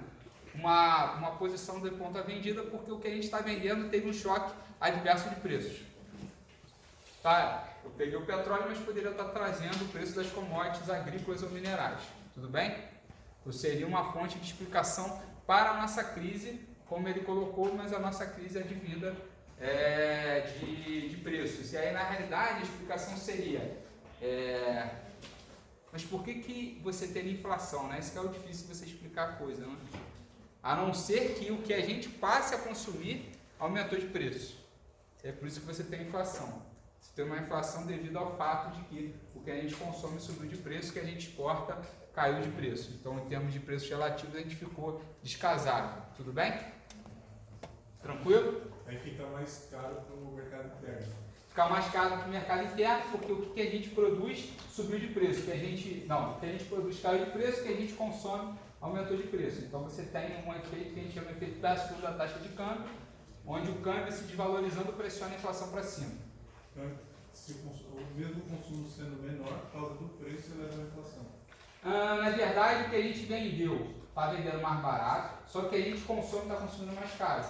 uma posição de ponta vendida porque o que a gente está vendendo teve um choque adverso de preços. Tá? Eu peguei o petróleo, mas poderia estar trazendo o preço das commodities agrícolas ou minerais. Tudo bem? Então, seria uma fonte de explicação para a nossa crise, como ele colocou, mas a nossa crise é advinda de preços. E aí, na realidade, a explicação seria mas por que você teria inflação, né? Isso que é o difícil de você explicar a coisa, né? A não ser que o que a gente passe a consumir aumentou de preço. É por isso que você tem inflação. Você tem uma inflação devido ao fato de que o que a gente consome subiu de preço, o que a gente exporta caiu de preço. Então, em termos de preços relativos, a gente ficou descasado. Tudo bem? Tranquilo? Aí fica mais caro para o mercado interno. Ficar mais caro para o mercado interno, porque o que a gente produz subiu de preço. O que a gente produz caiu de preço, o que a gente consome aumentou de preço. Então você tem um efeito que a gente chama de efeito pass-through da taxa de câmbio, onde o câmbio se desvalorizando pressiona a inflação para cima. Então, se o mesmo consumo sendo menor, por causa do preço, leva à inflação. Na verdade, o que a gente vendeu está vendendo mais barato, só que a gente consome está consumindo mais caro.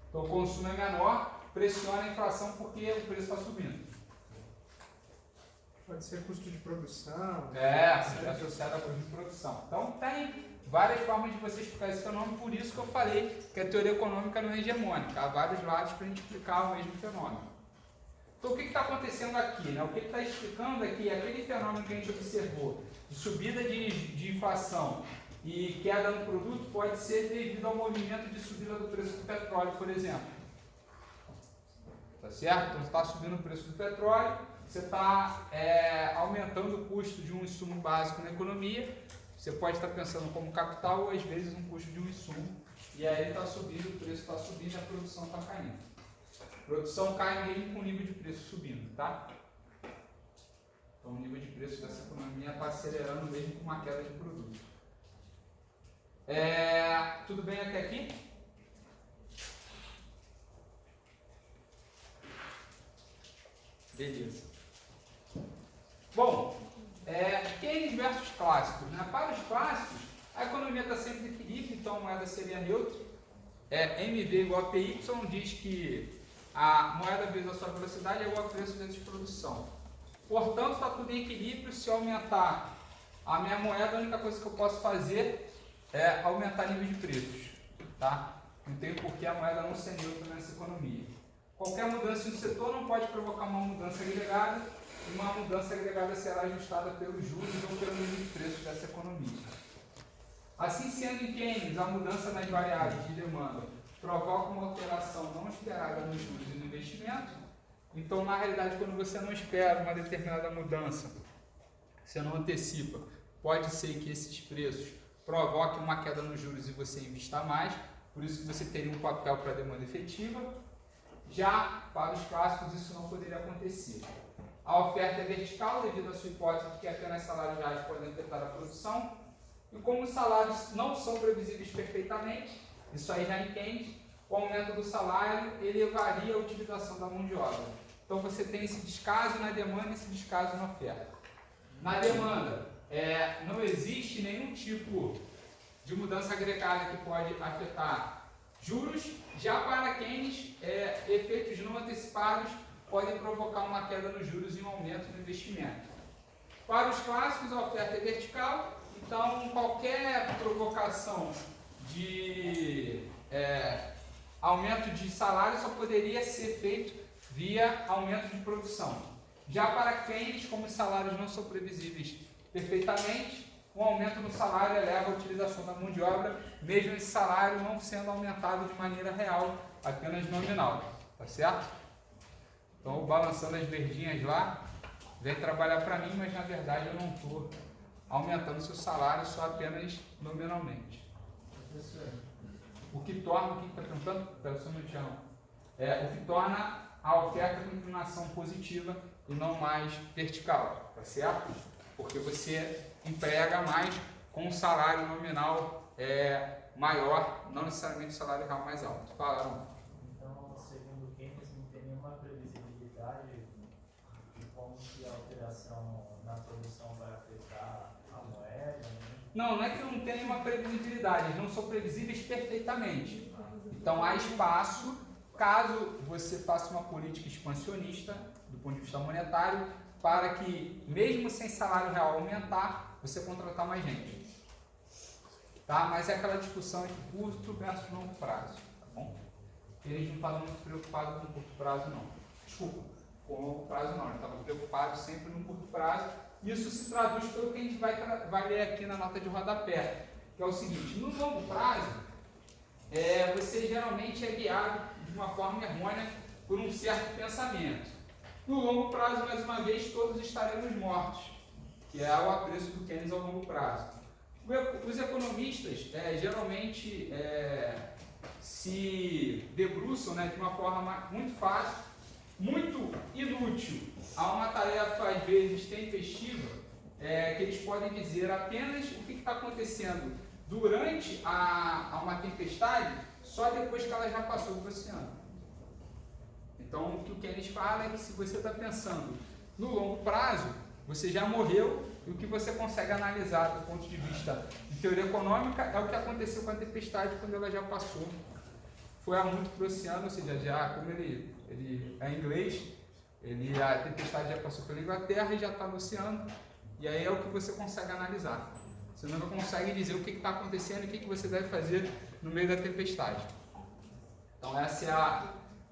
Então o consumo é menor, pressiona a inflação porque o preço está subindo. Pode ser custo de produção. É associado a custo de produção. Então tem várias formas de você explicar esse fenômeno, por isso que eu falei que a teoria econômica não é hegemônica. Há vários lados para a gente explicar o mesmo fenômeno. Então o que está acontecendo aqui? Né? O que está explicando aqui é aquele fenômeno que a gente observou de subida de inflação e queda no produto pode ser devido ao movimento de subida do preço do petróleo, por exemplo. Tá certo? Então você está subindo o preço do petróleo, você está aumentando o custo de um insumo básico na economia. Você pode estar pensando como capital ou às vezes um custo de um insumo. E aí está subindo, o preço está subindo e a produção está caindo. A produção cai mesmo com o nível de preço subindo, tá? Então o nível de preço dessa economia está acelerando mesmo com uma queda de produto. Tudo bem até aqui? Beleza. Bom, Keynes versus clássicos. Né? Para os clássicos, a economia está sempre em equilíbrio, então a moeda seria neutra. MV igual a PY diz que a moeda vezes a sua velocidade é igual a preço vezes produção. Portanto, está tudo em equilíbrio. Se eu aumentar a minha moeda, a única coisa que eu posso fazer é aumentar nível de preços. Tá? Não tem por que a moeda não ser neutra nessa economia. Qualquer mudança no setor não pode provocar uma mudança agregada, e uma mudança agregada será ajustada pelos juros ou pelo nível de preços dessa economia. Assim sendo, em Keynes, a mudança nas variáveis de demanda provoca uma alteração não esperada nos juros e no investimento. Então, na realidade, quando você não espera uma determinada mudança, você não antecipa, pode ser que esses preços provoquem uma queda nos juros e você invista mais, por isso que você teria um papel para a demanda efetiva. Já para os clássicos isso não poderia acontecer. A oferta é vertical devido à sua hipótese de que apenas salários reais podem afetar a produção. E como os salários não são previsíveis perfeitamente, isso aí já em Keynes, o aumento do salário elevaria a utilização da mão de obra. Então você tem esse descaso na demanda e esse descaso na oferta. Na demanda, não existe nenhum tipo de mudança agregada que pode afetar juros. Já para Keynes, efeitos não antecipados podem provocar uma queda nos juros e um aumento no investimento. Para os clássicos, a oferta é vertical, então qualquer provocação de aumento de salário só poderia ser feito via aumento de produção. Já para Keynes, como os salários não são previsíveis perfeitamente, um aumento no salário eleva a utilização da mão de obra, mesmo esse salário não sendo aumentado de maneira real, apenas nominal. Tá certo? Então, balançando as verdinhas lá, vem trabalhar para mim, mas na verdade eu não estou aumentando seu salário, só apenas nominalmente. Professor, O que torna, o que está perguntando? Espera só um minutinho. O que torna a oferta com inclinação positiva e não mais vertical, tá certo? Porque você emprega mais com um salário nominal maior, não necessariamente o salário real mais alto. Falaram. Então, segundo Keynes, não tem nenhuma previsibilidade de como que a alteração na produção vai afetar a moeda, né? Não é que não tem nenhuma previsibilidade, eles não são previsíveis perfeitamente. Então há espaço, caso você faça uma política expansionista, do ponto de vista monetário, para que, mesmo sem salário real aumentar, você contratar mais gente. Tá? Mas é aquela discussão entre curto versus longo prazo. Tá bom? Eles não estavam muito preocupados com curto prazo, não. Desculpa, com longo prazo, não. Eles estavam preocupados sempre no curto prazo. Isso se traduz pelo que a gente vai ler aqui na nota de rodapé, que é o seguinte: no longo prazo, você geralmente é guiado de uma forma errônea por um certo pensamento. No longo prazo, mais uma vez, todos estaremos mortos, que é o apreço do Keynes ao longo prazo. Os economistas geralmente se debruçam de uma forma muito fácil, muito inútil, a uma tarefa às vezes tempestiva, que eles podem dizer apenas o que está acontecendo durante uma tempestade, só depois que ela já passou do oceano. Então, o que o Keynes fala é que se você está pensando no longo prazo, você já morreu, e o que você consegue analisar do ponto de vista de teoria econômica é o que aconteceu com a tempestade quando ela já passou. Foi há muito para o oceano, ou seja, já como ele é inglês, a tempestade já passou pela Inglaterra e já está no oceano, e aí é o que você consegue analisar. Você não consegue dizer o que está acontecendo e o que você deve fazer no meio da tempestade. Então essa é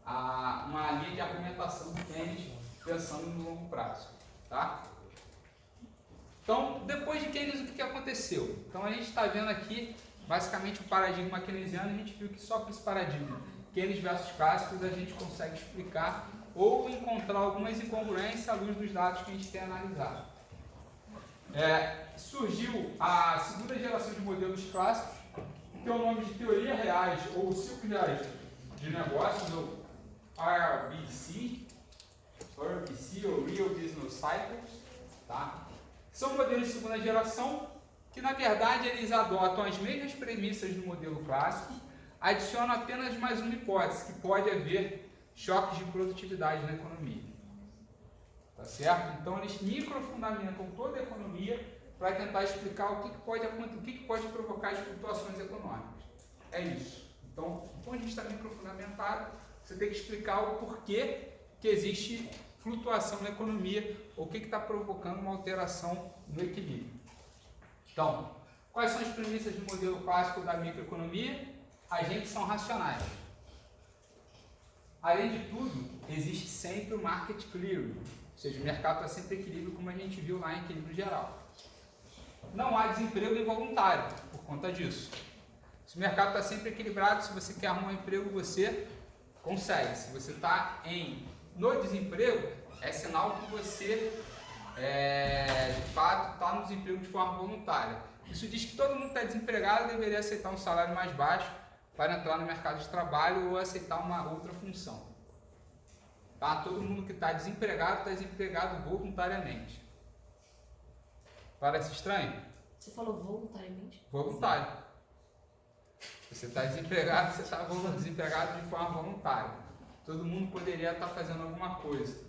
uma linha de argumentação do Keynes pensando no longo prazo. Tá? Então, depois de Keynes, o que aconteceu? Então a gente está vendo aqui basicamente o paradigma keynesiano, a gente viu que só com esse paradigma, Keynes versus clássicos, a gente consegue explicar ou encontrar algumas incongruências à luz dos dados que a gente tem analisado. Surgiu a segunda geração de modelos clássicos, que tem o nome de teoria reais ou ciclos reais de negócios, ou RBC ou Real Business Cycles, tá? São modelos de segunda geração que, na verdade, eles adotam as mesmas premissas do modelo clássico, adicionam apenas mais uma hipótese, que pode haver choques de produtividade na economia. Tá certo? Então, eles microfundamentam toda a economia para tentar explicar o que pode provocar as flutuações econômicas. É isso. Então, quando a gente está microfundamentado, você tem que explicar o porquê que existe flutuação na economia, ou o que está provocando uma alteração no equilíbrio. Então, quais são as premissas do modelo clássico da microeconomia? Agentes são racionais. Além de tudo, existe sempre o market clearing, ou seja, o mercado está sempre em equilíbrio, como a gente viu lá em equilíbrio geral. Não há desemprego involuntário por conta disso. Se o mercado está sempre equilibrado, se você quer arrumar um emprego, você consegue. Se você está no desemprego, é sinal que você, de fato, está no desemprego de forma voluntária. Isso diz que todo mundo que está desempregado deveria aceitar um salário mais baixo para entrar no mercado de trabalho ou aceitar uma outra função. Tá? Todo mundo que está desempregado voluntariamente. Parece estranho? Você falou voluntariamente? Voluntário. Você está desempregado, você está desempregado de forma voluntária. Todo mundo poderia estar fazendo alguma coisa.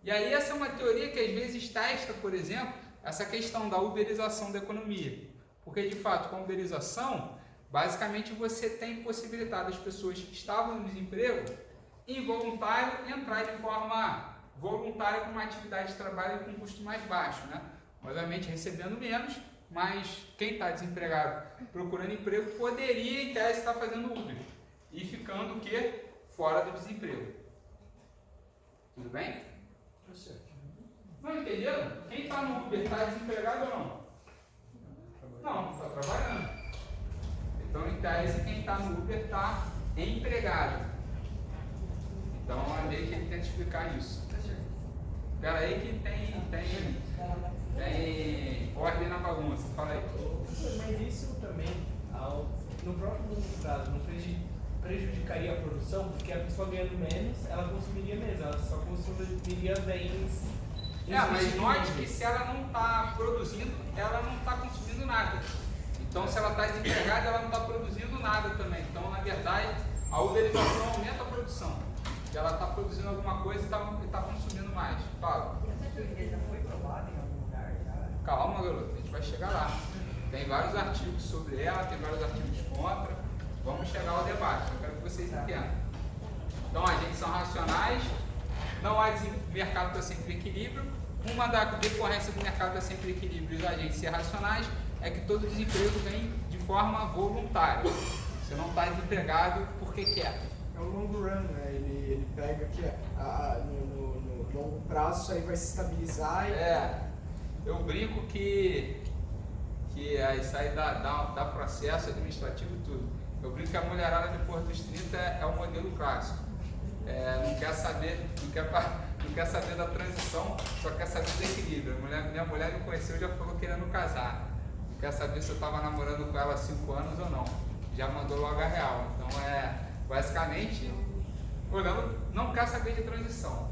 E aí essa é uma teoria que às vezes testa, por exemplo, essa questão da uberização da economia. Porque de fato, com a uberização, basicamente você tem possibilitado as pessoas que estavam no desemprego involuntário entrar de forma voluntária com uma atividade de trabalho com custo mais baixo, né? obviamente recebendo menos, mas quem está desempregado procurando emprego poderia, em tese, estar fazendo Uber e ficando o quê? Fora do desemprego. Tudo bem? Não entenderam? Quem está no Uber está desempregado ou não? Não, está trabalhando. Então, em tese, quem está no Uber está empregado. Então, é meio que ele tenta explicar isso. Espera aí que tem ordem na bagunça. Fala aí. Mas isso também, no próprio longo prazo, não prejudicaria a produção, porque a pessoa ganhando menos, ela consumiria menos, ela só consumiria bens. Mas note que se ela não está produzindo, ela não está consumindo nada. Então, se ela está desempregada, ela não está produzindo nada também. Então, na verdade, a uberização aumenta a produção. Se ela está produzindo alguma coisa e está consumindo mais. Fala. Essa teoria já foi provada em algum lugar? Calma, garoto, a gente vai chegar lá. Tem vários artigos sobre ela, tem vários artigos contra. Vamos chegar ao debate, eu quero que vocês entendam. Então, agentes são racionais, não há mercado está sempre em equilíbrio. Uma da decorrência do mercado está sempre em equilíbrio e os agentes ser racionais é que todo desemprego vem de forma voluntária. Você não está desempregado porque quer. É o long run, né? Ele pega que no longo prazo isso aí vai se estabilizar. Eu brinco que isso aí dá processo administrativo e tudo. Eu brinco que a mulherada depois dos 30 é o modelo clássico. Não quer saber da transição, só quer saber do equilíbrio. Minha mulher me conheceu e já falou querendo casar. Não quer saber se eu estava namorando com ela há 5 anos ou não. Já mandou logo a real. Então basicamente, olhando, não quer saber de transição.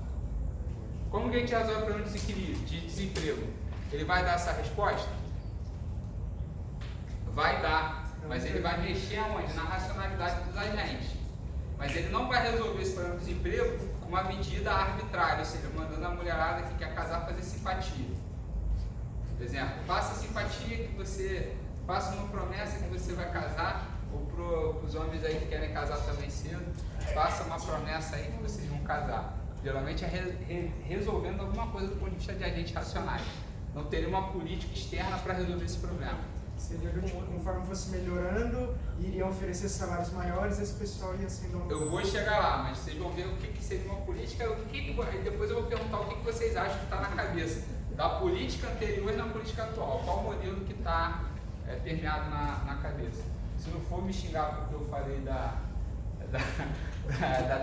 Como que a gente resolve o problema de desequilíbrio, de desemprego? Ele vai dar essa resposta? Vai dar, mas ele vai mexer aonde? Na racionalidade dos agentes. Mas ele não vai resolver esse problema de desemprego com uma medida arbitrária, ou seja, mandando a mulherada que quer casar fazer simpatia. Por exemplo, faça simpatia que você faça uma promessa que você vai casar, ou para os homens aí que querem casar também cedo, faça uma promessa aí que vocês vão casar. Geralmente é resolvendo alguma coisa do ponto de vista de agentes racionais. Não teria uma política externa para resolver esse problema. Seria conforme fosse melhorando, iriam oferecer salários maiores, esse pessoal ia sendo... Eu vou chegar lá, mas vocês vão ver o que seria uma política, depois eu vou perguntar o que vocês acham que está na cabeça da política anterior e na política atual. Qual modelo que está permeado na cabeça? Se não for me xingar porque eu falei da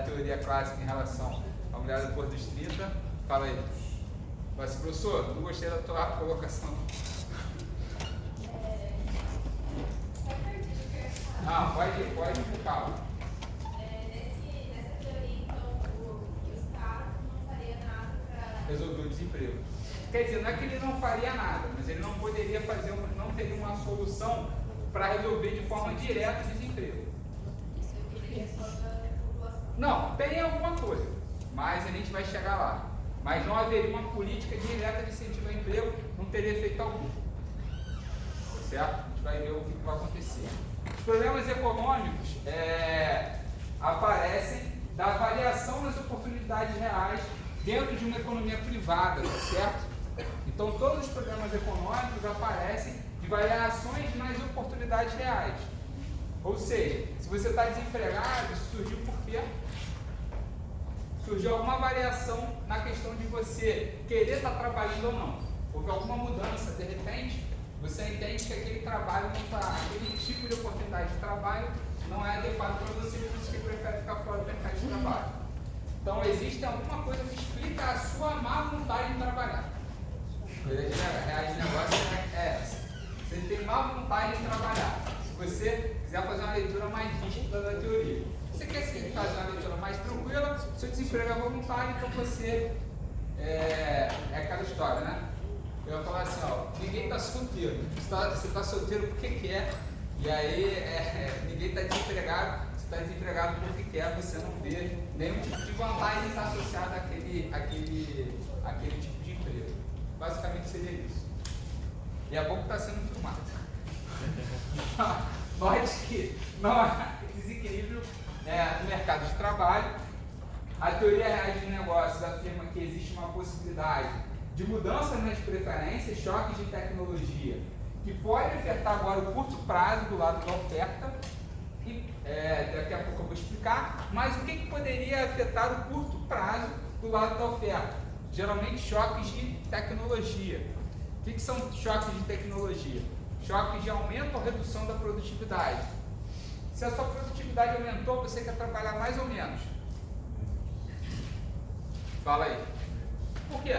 teoria clássica em relação à mulher depois dos 30, fala aí. Mas, professor, não gostei da tua colocação. Não, pode ir, calma. Nessa teoria, então, o Estado não faria nada para resolver o desemprego. Quer dizer, não é que ele não faria nada, mas ele não poderia não teria uma solução para resolver de forma direta o desemprego. isso dependeria só da população. Não, tem alguma coisa, mas a gente vai chegar lá. Mas não haveria uma política direta de incentivo ao emprego, não teria efeito algum. Certo? A gente vai ver o que vai acontecer. Os problemas econômicos aparecem da variação das oportunidades reais dentro de uma economia privada, certo? Então, todos os problemas econômicos aparecem de variações nas oportunidades reais. Ou seja, se você está desempregado, isso surgiu por quê? Surgiu alguma variação na questão de você querer estar trabalhando ou não. Houve alguma mudança, de repente, você entende que aquele trabalho não está, aquele tipo de oportunidade de trabalho não é adequado para você, por isso que prefere ficar fora do mercado de trabalho. Então, existe alguma coisa que explica a sua má vontade de trabalhar. A reais de negócio é essa. Você tem má vontade de trabalhar. Se você quiser fazer uma leitura mais rígida da teoria. Você quer fazer uma leitura mais tranquila, seu desemprego é voluntário, então você é aquela história, né? Eu ia falar assim, ó, ninguém está solteiro. Você está solteiro porque quer, e aí ninguém está desempregado, você está desempregado porque quer, você não vê nenhum tipo de vantagem estar associada àquele tipo de emprego. Basicamente seria isso. E é bom que está sendo filmado. Note que não há desequilíbrio no mercado de trabalho. A teoria reais de negócios afirma que existe uma possibilidade de mudanças nas preferências, choques de tecnologia, que pode afetar agora o curto prazo do lado da oferta, e daqui a pouco eu vou explicar, mas o que poderia afetar o curto prazo do lado da oferta? Geralmente choques de tecnologia. O que são choques de tecnologia? Choques de aumento ou redução da produtividade. Se a sua produtividade aumentou, você quer trabalhar mais ou menos? Fala aí. Por quê?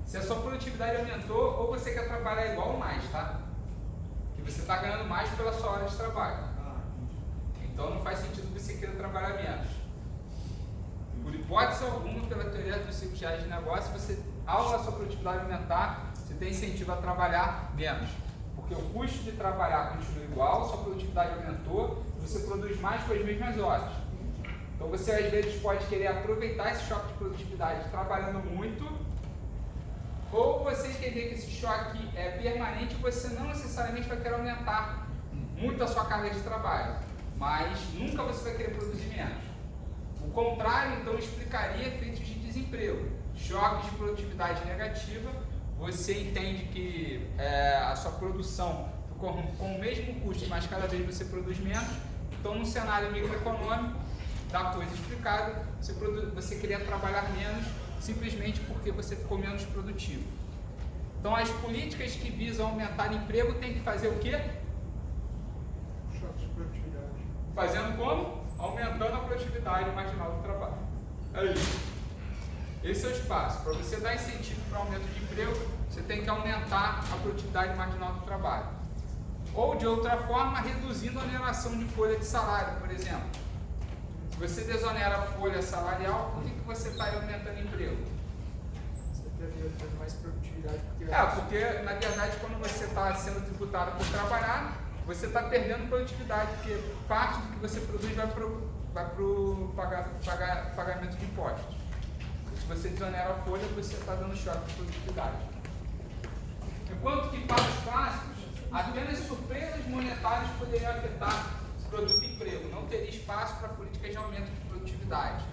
Se a sua produtividade aumentou, ou você quer trabalhar igual ou mais, tá? Que você está ganhando mais pela sua hora de trabalho. Então não faz sentido você queira trabalhar menos. Por hipótese alguma, pela teoria dos ciclos reais de negócio, você, ao a sua produtividade aumentar, você tem incentivo a trabalhar menos. Porque o custo de trabalhar continua igual, sua produtividade aumentou, você produz mais com as mesmas horas. Então você às vezes pode querer aproveitar esse choque de produtividade trabalhando muito, ou você entender que esse choque é permanente e você não necessariamente vai querer aumentar muito a sua carga de trabalho, mas nunca você vai querer produzir menos. O contrário, então, explicaria efeitos de desemprego. Choques de produtividade negativa, você entende que a sua produção ficou com o mesmo custo, mas cada vez você produz menos. Então, no cenário microeconômico, da coisa explicada, você queria trabalhar menos simplesmente porque você ficou menos produtivo. Então, as políticas que visam aumentar o emprego têm que fazer o quê? Choque de produtividade. Fazendo como? Aumentando a produtividade marginal do trabalho. É isso. Esse é o espaço. Para você dar incentivo para aumento de emprego, você tem que aumentar a produtividade marginal do trabalho. Ou, de outra forma, reduzindo a oneração de folha de salário, por exemplo. Se você desonera a folha salarial, por que você está aumentando emprego? Você teria mais produtividade. Porque na verdade, quando você está sendo tributado por trabalhar, você está perdendo produtividade, porque parte do que você produz vai para o pagamento de impostos. Se você desonera a folha, você está dando choque de produtividade. Enquanto que para os clássicos, apenas surpresas monetárias poderiam afetar o produto e emprego. Não teria espaço para políticas de aumento de produtividade.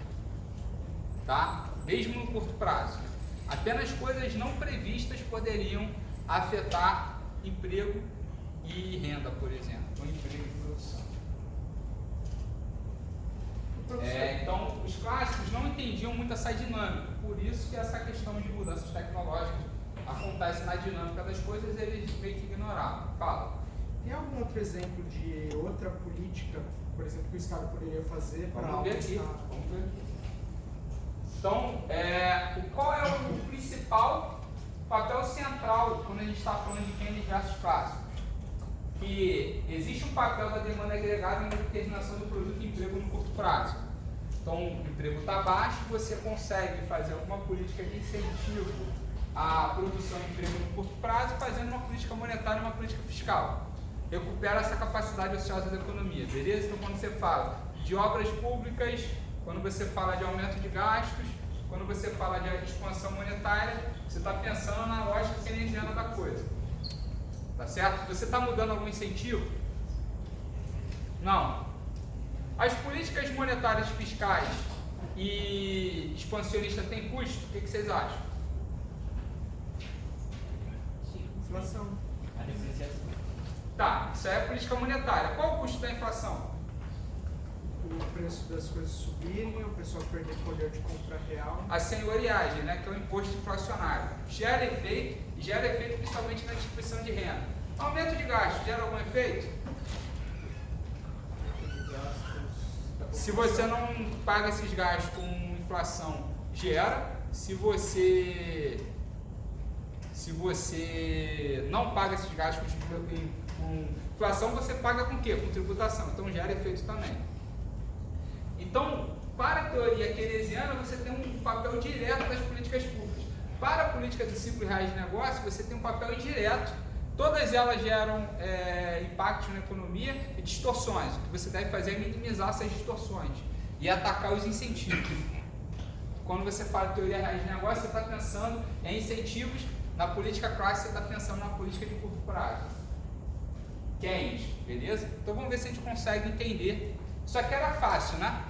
Tá? Mesmo no curto prazo. Apenas coisas não previstas poderiam afetar emprego e renda, por exemplo. Ou emprego e produção. Então, os clássicos não entendiam muito essa dinâmica. Por isso que essa questão de mudanças tecnológicas acontece na dinâmica das coisas, eles meio que ignoravam. Fala. Tem algum outro exemplo de outra política, por exemplo, que o Estado poderia fazer para Vamos ver aqui. Então, qual é o principal papel central quando a gente está falando de Keynes versus clássicos? Que existe um papel da demanda agregada na determinação do produto e emprego no curto prazo. Então, o emprego está baixo, você consegue fazer alguma política de incentivo à produção e emprego no curto prazo, fazendo uma política monetária e uma política fiscal. Recupera essa capacidade ociosa da economia, beleza? Então, quando você fala de obras públicas, quando você fala de aumento de gastos, quando você fala de expansão monetária, você está pensando na lógica keynesiana da coisa. Tá certo? Você está mudando algum incentivo? Não. As políticas monetárias fiscais e expansionistas têm custo? O que vocês acham? Inflação. A depreciação. Tá, isso é política monetária. Qual o custo da inflação? O preço das coisas subirem, o pessoal perder poder de compra real. A senhoriagem, né, que é o imposto inflacionário. Gera efeito principalmente na distribuição de renda. Aumento de gasto, gera algum efeito? Se você não paga esses gastos com inflação, gera. Se você não paga esses gastos com inflação, você paga com o quê? Com tributação. Então gera efeito também. Então, para a teoria keynesiana, você tem um papel direto das políticas públicas. Para a política do ciclo reais de negócio, você tem um papel indireto. Todas elas geram impactos na economia e distorções. O que você deve fazer é minimizar essas distorções e atacar os incentivos. Quando você fala de teoria reais de negócio, você está pensando em incentivos. Na política clássica, você está pensando na política de curto prazo. Keynes, beleza? Então vamos ver se a gente consegue entender. Isso aqui era fácil, né?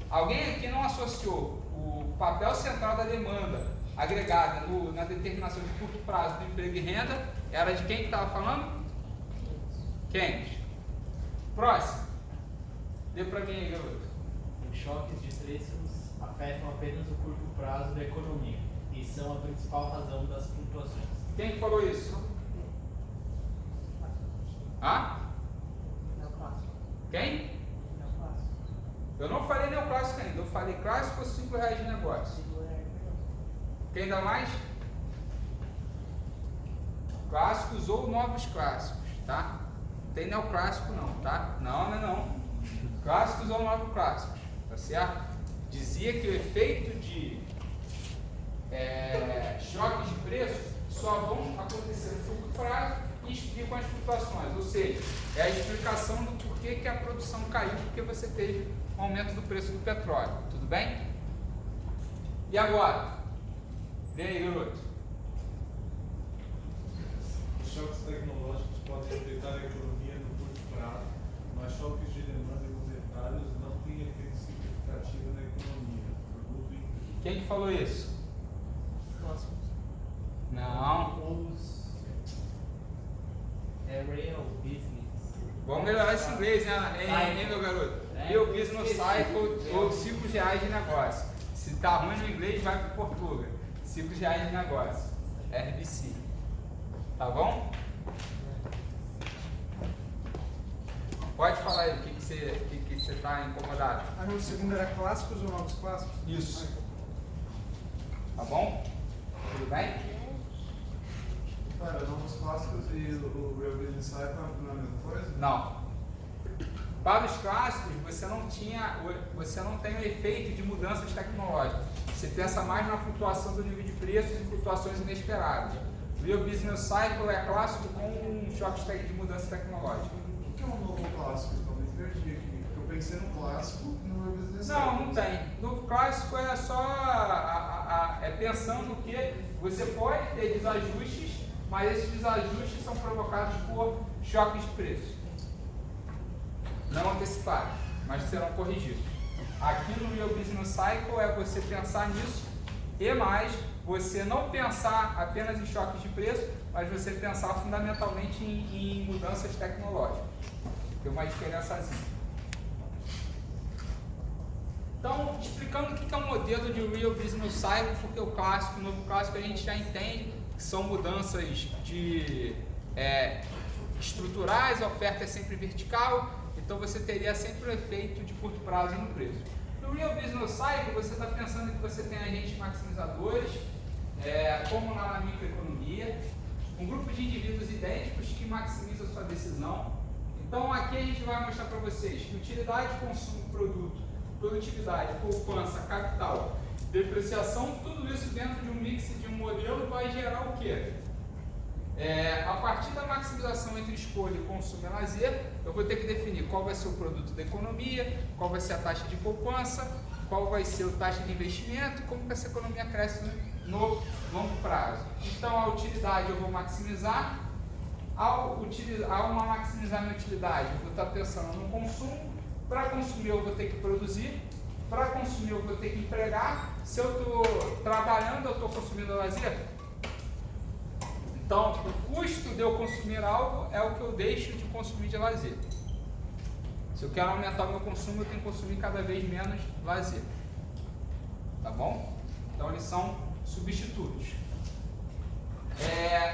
Alguém aqui não associou o papel central da demanda agregada na determinação de curto prazo do emprego e renda? Era de quem que estava falando? Keynes. Próximo. Dê para mim aí, garoto. Os choques de preços afetam apenas o curto prazo da economia e são a principal razão das flutuações. Quem que falou isso? Hã? Quem? Eu não falei neoclássico ainda, eu falei clássico ou R$5 de negócio. Quem dá mais? Clássicos ou novos clássicos, tá? Não tem neoclássico não, tá? Não. Clássicos ou novos clássicos, tá certo? Dizia que o efeito de choques de preço só vão acontecer no curto prazo e explicam as flutuações, ou seja, é a explicação do porquê que a produção caiu, porque você teve um aumento do preço do petróleo, tudo bem? E agora? Vem aí, garoto. Os choques tecnológicos podem afetar a economia no curto prazo, mas choques de demanda monetários não têm efeito significativo na economia. Produto e Quem que falou isso? Não. Real business. Vamos melhorar esse inglês, né? Hein, meu garoto? Real Business Cycle ou ciclos reais de negócio. Se tá ruim no inglês, vai para Portugal. Ciclos reais de negócio. RBC. Tá bom? Pode falar aí o que você está incomodado. Ah, no segundo era clássicos ou novos clássicos? Isso. Tá bom? Tudo bem? Cara, novos clássicos e o Real Business Cycle não é a mesma coisa? Não. Para os clássicos, você não tem o efeito de mudanças tecnológicas. Você pensa mais na flutuação do nível de preços e flutuações inesperadas. O Real Business Cycle é clássico com choques de mudança tecnológica. O que é um novo clássico? Eu me perdi aqui. Eu pensei no clássico e no Real Business Cycle. Não tem. No clássico é só pensando que você pode ter desajustes, mas esses desajustes são provocados por choques de preço. Não antecipados, mas serão corrigidos. Aqui no Real Business Cycle é você pensar nisso e mais, você não pensar apenas em choques de preço, mas você pensar fundamentalmente em mudanças tecnológicas. Tem uma diferençazinha. Então, explicando o que é um modelo de Real Business Cycle, porque o clássico, o novo clássico, a gente já entende que são mudanças estruturais, a oferta é sempre vertical, então você teria sempre o efeito de curto prazo no preço. No Real Business Cycle, você está pensando que você tem agentes maximizadores, como na microeconomia, um grupo de indivíduos idênticos que maximiza sua decisão. Então aqui a gente vai mostrar para vocês que utilidade, consumo, produto, produtividade, poupança, capital, depreciação, tudo isso dentro de um mix de um modelo vai gerar o quê? A partir da maximização entre escolha, consumo e lazer, eu vou ter que definir qual vai ser o produto da economia, qual vai ser a taxa de poupança, qual vai ser a taxa de investimento e como que essa economia cresce no longo prazo. Então a utilidade eu vou maximizar. Ao maximizar minha utilidade, eu vou estar pensando no consumo. Para consumir eu vou ter que produzir. Para consumir eu vou ter que empregar. Se eu estou trabalhando, eu estou consumindo lazer. Então, o custo de eu consumir algo é o que eu deixo de consumir de lazer. Se eu quero aumentar o meu consumo, eu tenho que consumir cada vez menos lazer. Tá bom? Então, eles são substitutos.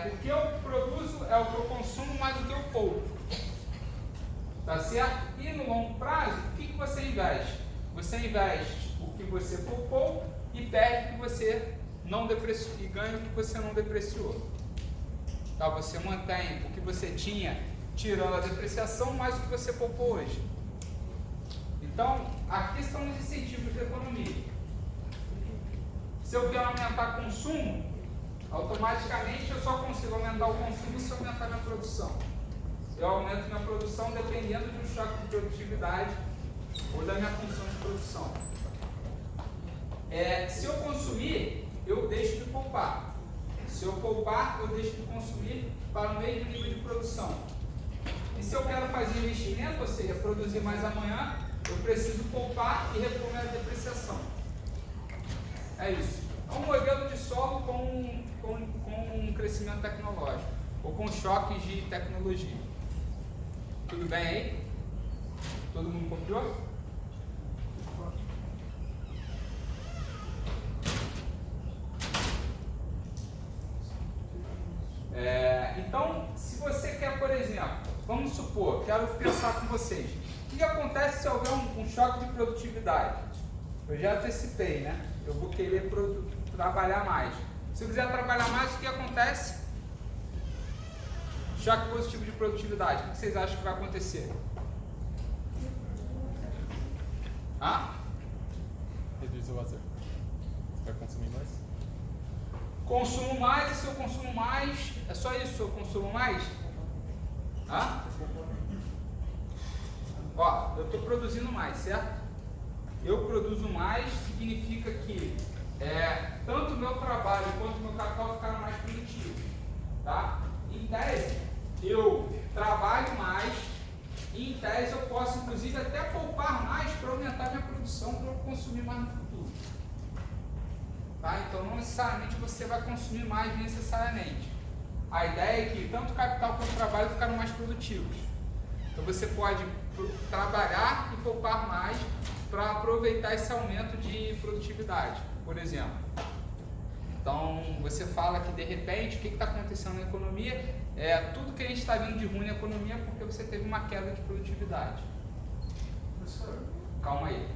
O que eu produzo é o que eu consumo mais o que eu poupo. Tá certo? E no longo prazo, o que você investe? Você investe o que você poupou e perde o que você não depreciou e ganha o que você não depreciou. Tá? Você mantém o que você tinha tirando a depreciação mais o que você poupou hoje. Então, aqui estão os incentivos da economia. Se eu quero aumentar consumo, automaticamente eu só consigo aumentar o consumo se eu aumentar minha produção. Eu aumento minha produção dependendo de um choque de produtividade ou da minha função de produção. Se eu consumir, eu deixo de poupar. Se eu poupar, eu deixo de consumir para o mesmo nível de produção. E se eu quero fazer investimento, ou seja, produzir mais amanhã, eu preciso poupar e repor minha depreciação. É isso. É um modelo de solo com um crescimento tecnológico, ou com choques de tecnologia. Tudo bem aí? Todo mundo copiou? Então, se você quer, por exemplo, vamos supor, quero pensar com vocês, o que acontece se houver um choque de produtividade? Eu já antecipei, né? Eu vou querer trabalhar mais. Se eu quiser trabalhar mais, o que acontece? Choque positivo de produtividade. O que vocês acham que vai acontecer? Reduz o lazer. Você vai consumir mais? Consumo mais, e se eu consumo mais, é só isso, eu consumo mais? Ó, eu estou produzindo mais, certo? Eu produzo mais, significa que tanto o meu trabalho quanto o meu capital ficaram mais produtivos, tá? Em tese, eu trabalho mais e em tese eu posso inclusive até poupar mais para aumentar minha produção, para eu consumir mais no futuro. Tá? Então não necessariamente você vai consumir mais necessariamente. A ideia é que tanto o capital quanto o trabalho ficaram mais produtivos. Então você pode trabalhar e poupar mais para aproveitar esse aumento de produtividade, por exemplo. Então você fala que de repente o que está acontecendo na economia tudo que a gente está vendo de ruim na economia é porque você teve uma queda de produtividade. Professor, calma aí.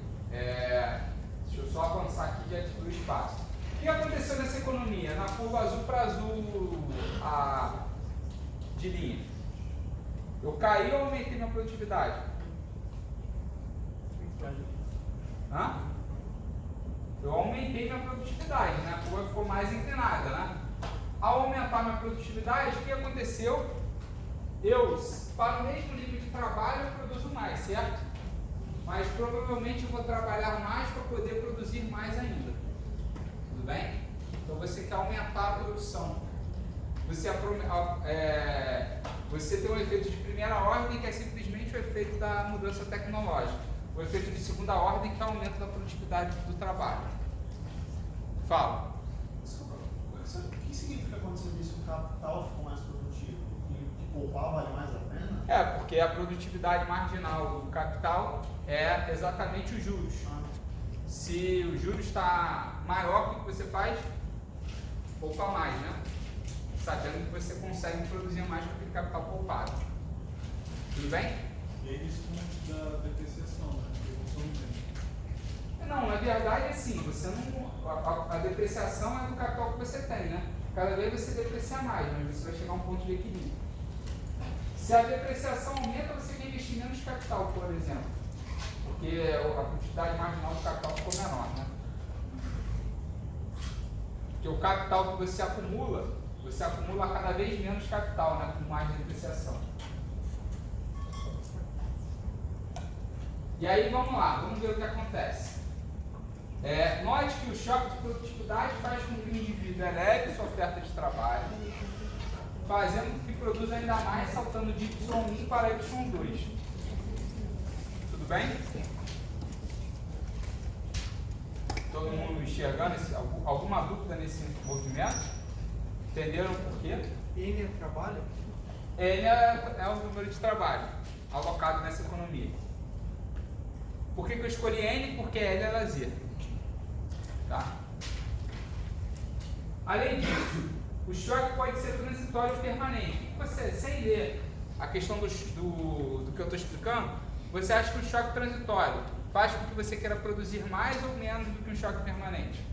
Deixa eu só avançar aqui diante do espaço. O que aconteceu nessa economia? Na curva azul para azul de linha. Eu caí ou aumentei minha produtividade? Eu aumentei minha produtividade, né? A curva ficou mais inclinada, né? Ao aumentar minha produtividade, o que aconteceu? Para o mesmo nível de trabalho, eu produzo mais, certo? Mas provavelmente eu vou trabalhar mais para poder produzir mais ainda. Tudo bem? Então você quer aumentar a produção. Você tem um efeito de primeira ordem, que é simplesmente o efeito da mudança tecnológica. O efeito de segunda ordem, que é o aumento da produtividade do trabalho. Fala. O que significa quando você diz que o capital ficou mais produtivo? Que poupar vale mais a pena? Porque a produtividade marginal do capital é exatamente os juros. Se o juros está maior, o que você faz? Poupa mais, né? Sabendo que você consegue produzir mais com aquele capital poupado. Tudo bem? E aí isso da depreciação, né? Não, na verdade é assim, você não. A depreciação é do capital que você tem, né? Cada vez você deprecia mais, mas você vai chegar a um ponto de equilíbrio. Se a depreciação aumenta, você tem investir menos capital, por exemplo. Porque a produtividade marginal do capital ficou menor, né? Porque o capital que você acumula cada vez menos capital, né? Com mais depreciação. E aí vamos lá, vamos ver o que acontece. Note que o choque de produtividade faz com que o indivíduo eleve sua oferta de trabalho, fazendo com que produza ainda mais, saltando de Y1 para Y2. Tudo bem? Todo mundo enxergando alguma dúvida nesse movimento? Entenderam por quê? N é trabalho? N é o número de trabalho alocado nessa economia. Por que eu escolhi N? Porque L é lazer. Tá? Além disso, o choque pode ser transitório ou permanente. Você, sem ler a questão do que eu estou explicando, você acha que o choque transitório faz com que você queira produzir mais ou menos do que um choque permanente?